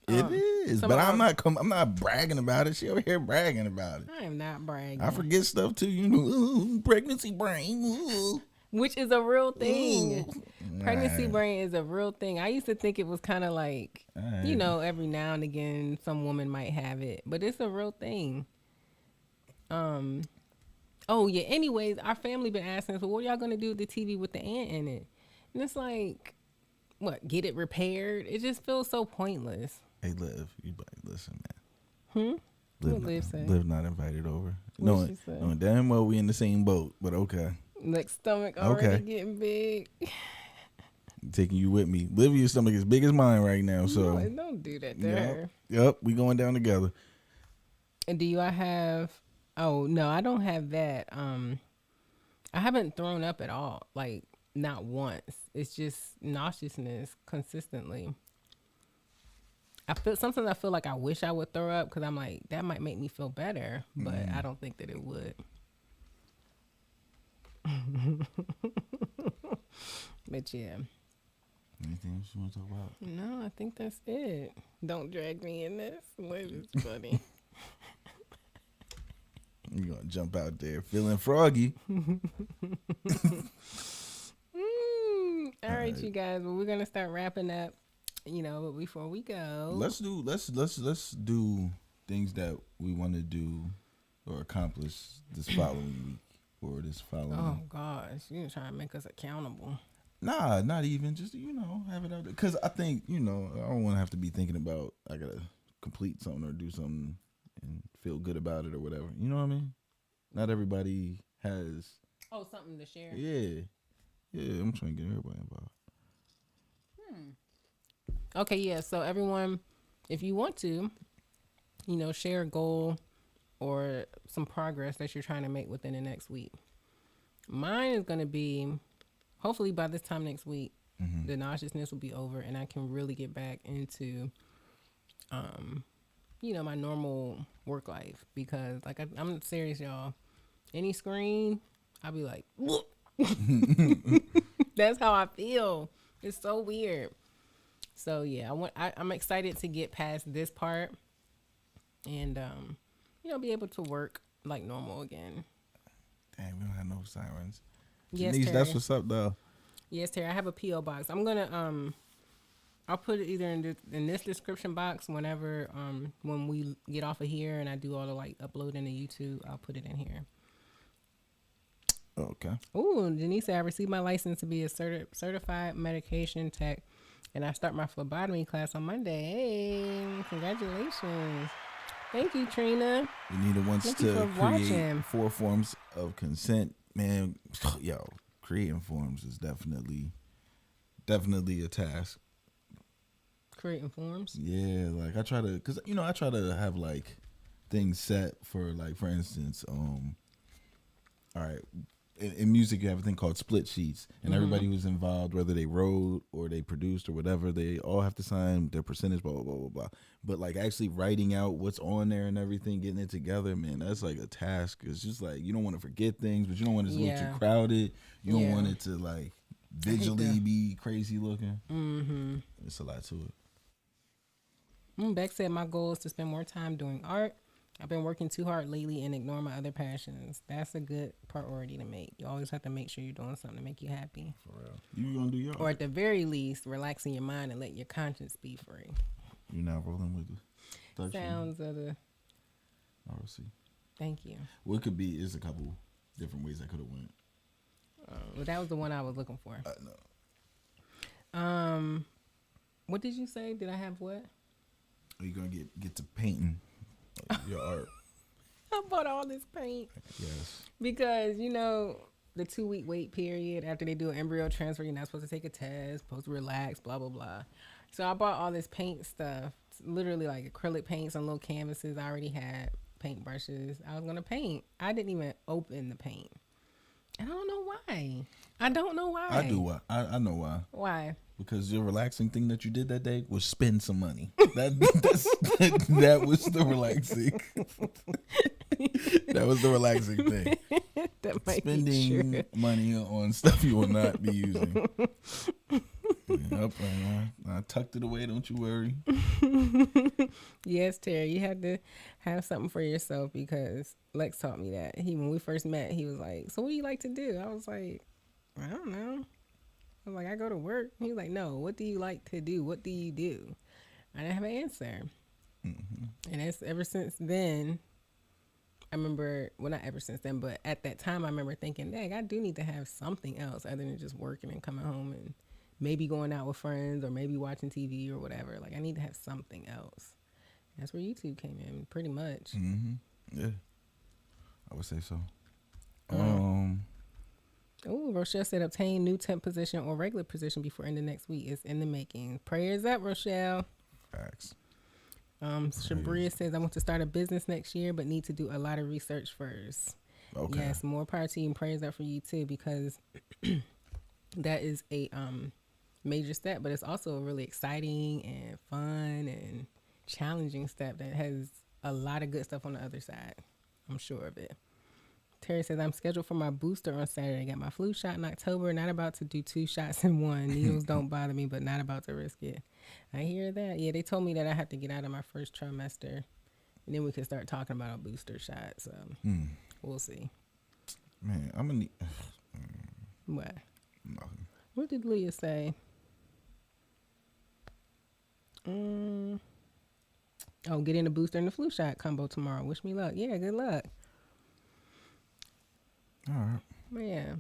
It is, but I'm not bragging about it. She over here bragging about it. I am not bragging. I forget stuff too. Ooh, pregnancy brain. Ooh. Which is a real thing. Ooh. Pregnancy Nah. brain is a real thing. I used to think it was kind of like, every now and again some woman might have it, but it's a real thing. Oh yeah. Anyways, our family been asking us, well, what are y'all gonna do with the TV with the ant in it? And it's like, what? Get it repaired? It just feels so pointless. Hey, Liv, you better listen, man. What Liv say? Liv not invited over. What she say? Knowing damn well we in the same boat, but okay. Like stomach already Okay. getting big. Taking you with me. Livia's stomach is big as mine right now, so. No, don't do that to her. Yep, we going down together. And do I have? Oh no, I don't have that. I haven't thrown up at all. Like not once. It's just nauseousness consistently. Sometimes I feel like I wish I would throw up because I'm like that might make me feel better, but I don't think that it would. But yeah. Anything else you want to talk about? No, I think that's it. Don't drag me in this. Liz is funny. You're going to jump out there feeling froggy. All right, you guys. Well, we're going to start wrapping up, but before we go. Let's do things that we want to do or accomplish this following week or this following. Oh gosh, you're trying to make us accountable. Nah, not even. Just have it out there. Because I think I don't want to have to be thinking about I gotta complete something or do something and feel good about it or whatever. You know what I mean? Not everybody has. Oh, something to share. Yeah, yeah. I'm trying to get everybody involved. Okay, yeah. So everyone, if you want to, share a goal or some progress that you're trying to make within the next week. Mine is going to be, hopefully by this time next week, the nauseousness will be over and I can really get back into, my normal work life. Because, like, I'm serious, y'all. Any screen, I'll be like, that's how I feel. It's so weird. So, yeah, I'm excited to get past this part and, be able to work like normal again. Dang, we don't have no sirens. Yes, Janice, Terry. that's what's up, though. Yes, Terry. I have a P.O. box. I'm gonna I'll put it either in this description box whenever when we get off of here and I do all the like uploading to YouTube. I'll put it in here. Okay. Ooh, Janice said I received my license to be a certified medication tech, and I start my phlebotomy class on Monday. Hey, congratulations! Thank you, Trina. We need it once Thank to you for create watching. 4 forms of consent, man. Yo, creating forms is definitely a task. Creating forms. Yeah, like I try to, cause I try to have like things set for like, for instance, all right. In music, you have a thing called split sheets, and everybody who's involved, whether they wrote or they produced or whatever, they all have to sign their percentage, blah, blah, blah, blah, blah. But, like, actually writing out what's on there and everything, getting it together, man, that's, like, a task. It's just, like, you don't want to forget things, but you don't want it to look too crowded. You don't want it to, like, visually be crazy looking. Mm-hmm. It's a lot to it. Beck said, my goal is to spend more time doing art. I've been working too hard lately and ignore my other passions. That's a good priority to make. You always have to make sure you're doing something to make you happy. For real. You gonna do your Or at the very least, relaxing your mind and let your conscience be free. You're not rolling with the sounds of the ROC. Thank you. Well, it could be, there's a couple different ways I could have went. Well, that was the one I was looking for. I know. What did you say? Did I have what? Are you gonna get to painting your art? I bought all this paint. Yes. Because, the 2-week wait period after they do an embryo transfer, you're not supposed to take a test, supposed to relax, blah, blah, blah. So I bought all this paint stuff, literally like acrylic paints on little canvases. I already had paint brushes. I was going to paint. I didn't even open the paint. And I don't know why. I don't know why. I do why. I know why. Why? Because your relaxing thing that you did that day was spend some money. That was the relaxing. That was the relaxing thing. That might Spending be true. money on stuff you will not be using. Yep, I tucked it away. Don't you worry. Yes, Terry, you have to have something for yourself because Lex taught me that. When we first met, he was like, "So what do you like to do?" I was like, "I don't know." I was like, "I go to work." He was like, "No, what do you like to do? What do you do?" I didn't have an answer. Mm-hmm. And that's ever since then. I remember, well, not ever since then, but at that time, I remember thinking, dang, I do need to have something else other than just working and coming home and maybe going out with friends or maybe watching TV or whatever. Like, I need to have something else. That's where YouTube came in, pretty much. Mm-hmm. Yeah, I would say so. Oh, Rochelle said obtain new temp position or regular position before end of next week. It's in the making. Prayers up, Rochelle. Facts. Shabria says I want to start a business next year, but need to do a lot of research first. Okay. Yes, more power to you and prayers up for you too, because that is a major step, but it's also a really exciting and fun and challenging step that has a lot of good stuff on the other side. I'm sure of it. Terry says, I'm scheduled for my booster on Saturday. Got my flu shot in October. Not about to do 2 shots in one. Needles don't bother me, but not about to risk it. I hear that. Yeah, they told me that I have to get out of my first trimester, and then we could start talking about a booster shot. So we'll see. Man, I'm going to need... What? Nothing. What did Leah say? Oh, get in the booster and the flu shot combo tomorrow. Wish me luck. Yeah, good luck. All right. Yeah.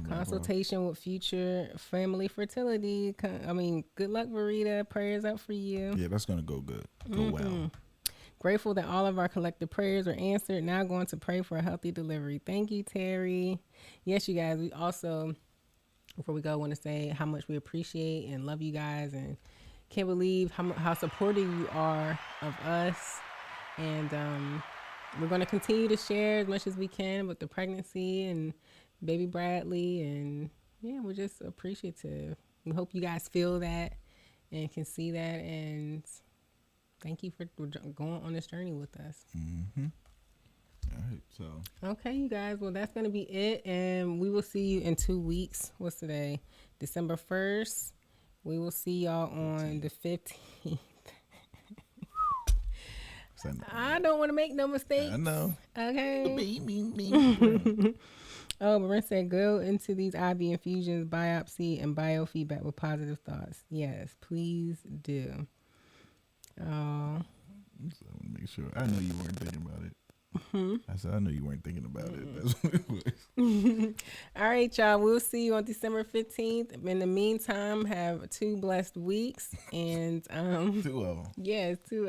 Consultation with future family fertility. Good luck, Verita. Prayers up for you. Yeah, that's gonna go good. Go well. Grateful that all of our collective prayers were answered. Now going to pray for a healthy delivery. Thank you, Terry. Yes, you guys. We also, before we go, want to say how much we appreciate and love you guys, and can't believe how supportive you are of us. And we're going to continue to share as much as we can with the pregnancy and baby Bradley. And yeah, we're just appreciative. We hope you guys feel that and can see that. And thank you for going on this journey with us. Mm-hmm. All right, so. Okay, you guys. Well, that's going to be it. And we will see you in 2 weeks. What's today? December 1st. We will see y'all on the 15th. I don't want to make no mistakes. I know. Okay. Oh, Marin said, go into these IV infusions, biopsy, and biofeedback with positive thoughts. Yes, please do. Oh. So make sure. I know you weren't thinking about it. I said, I know you weren't thinking about it. That's what it was. All right, y'all. We'll see you on December 15th. In the meantime, have 2 blessed weeks. And 2 of them. yes, 2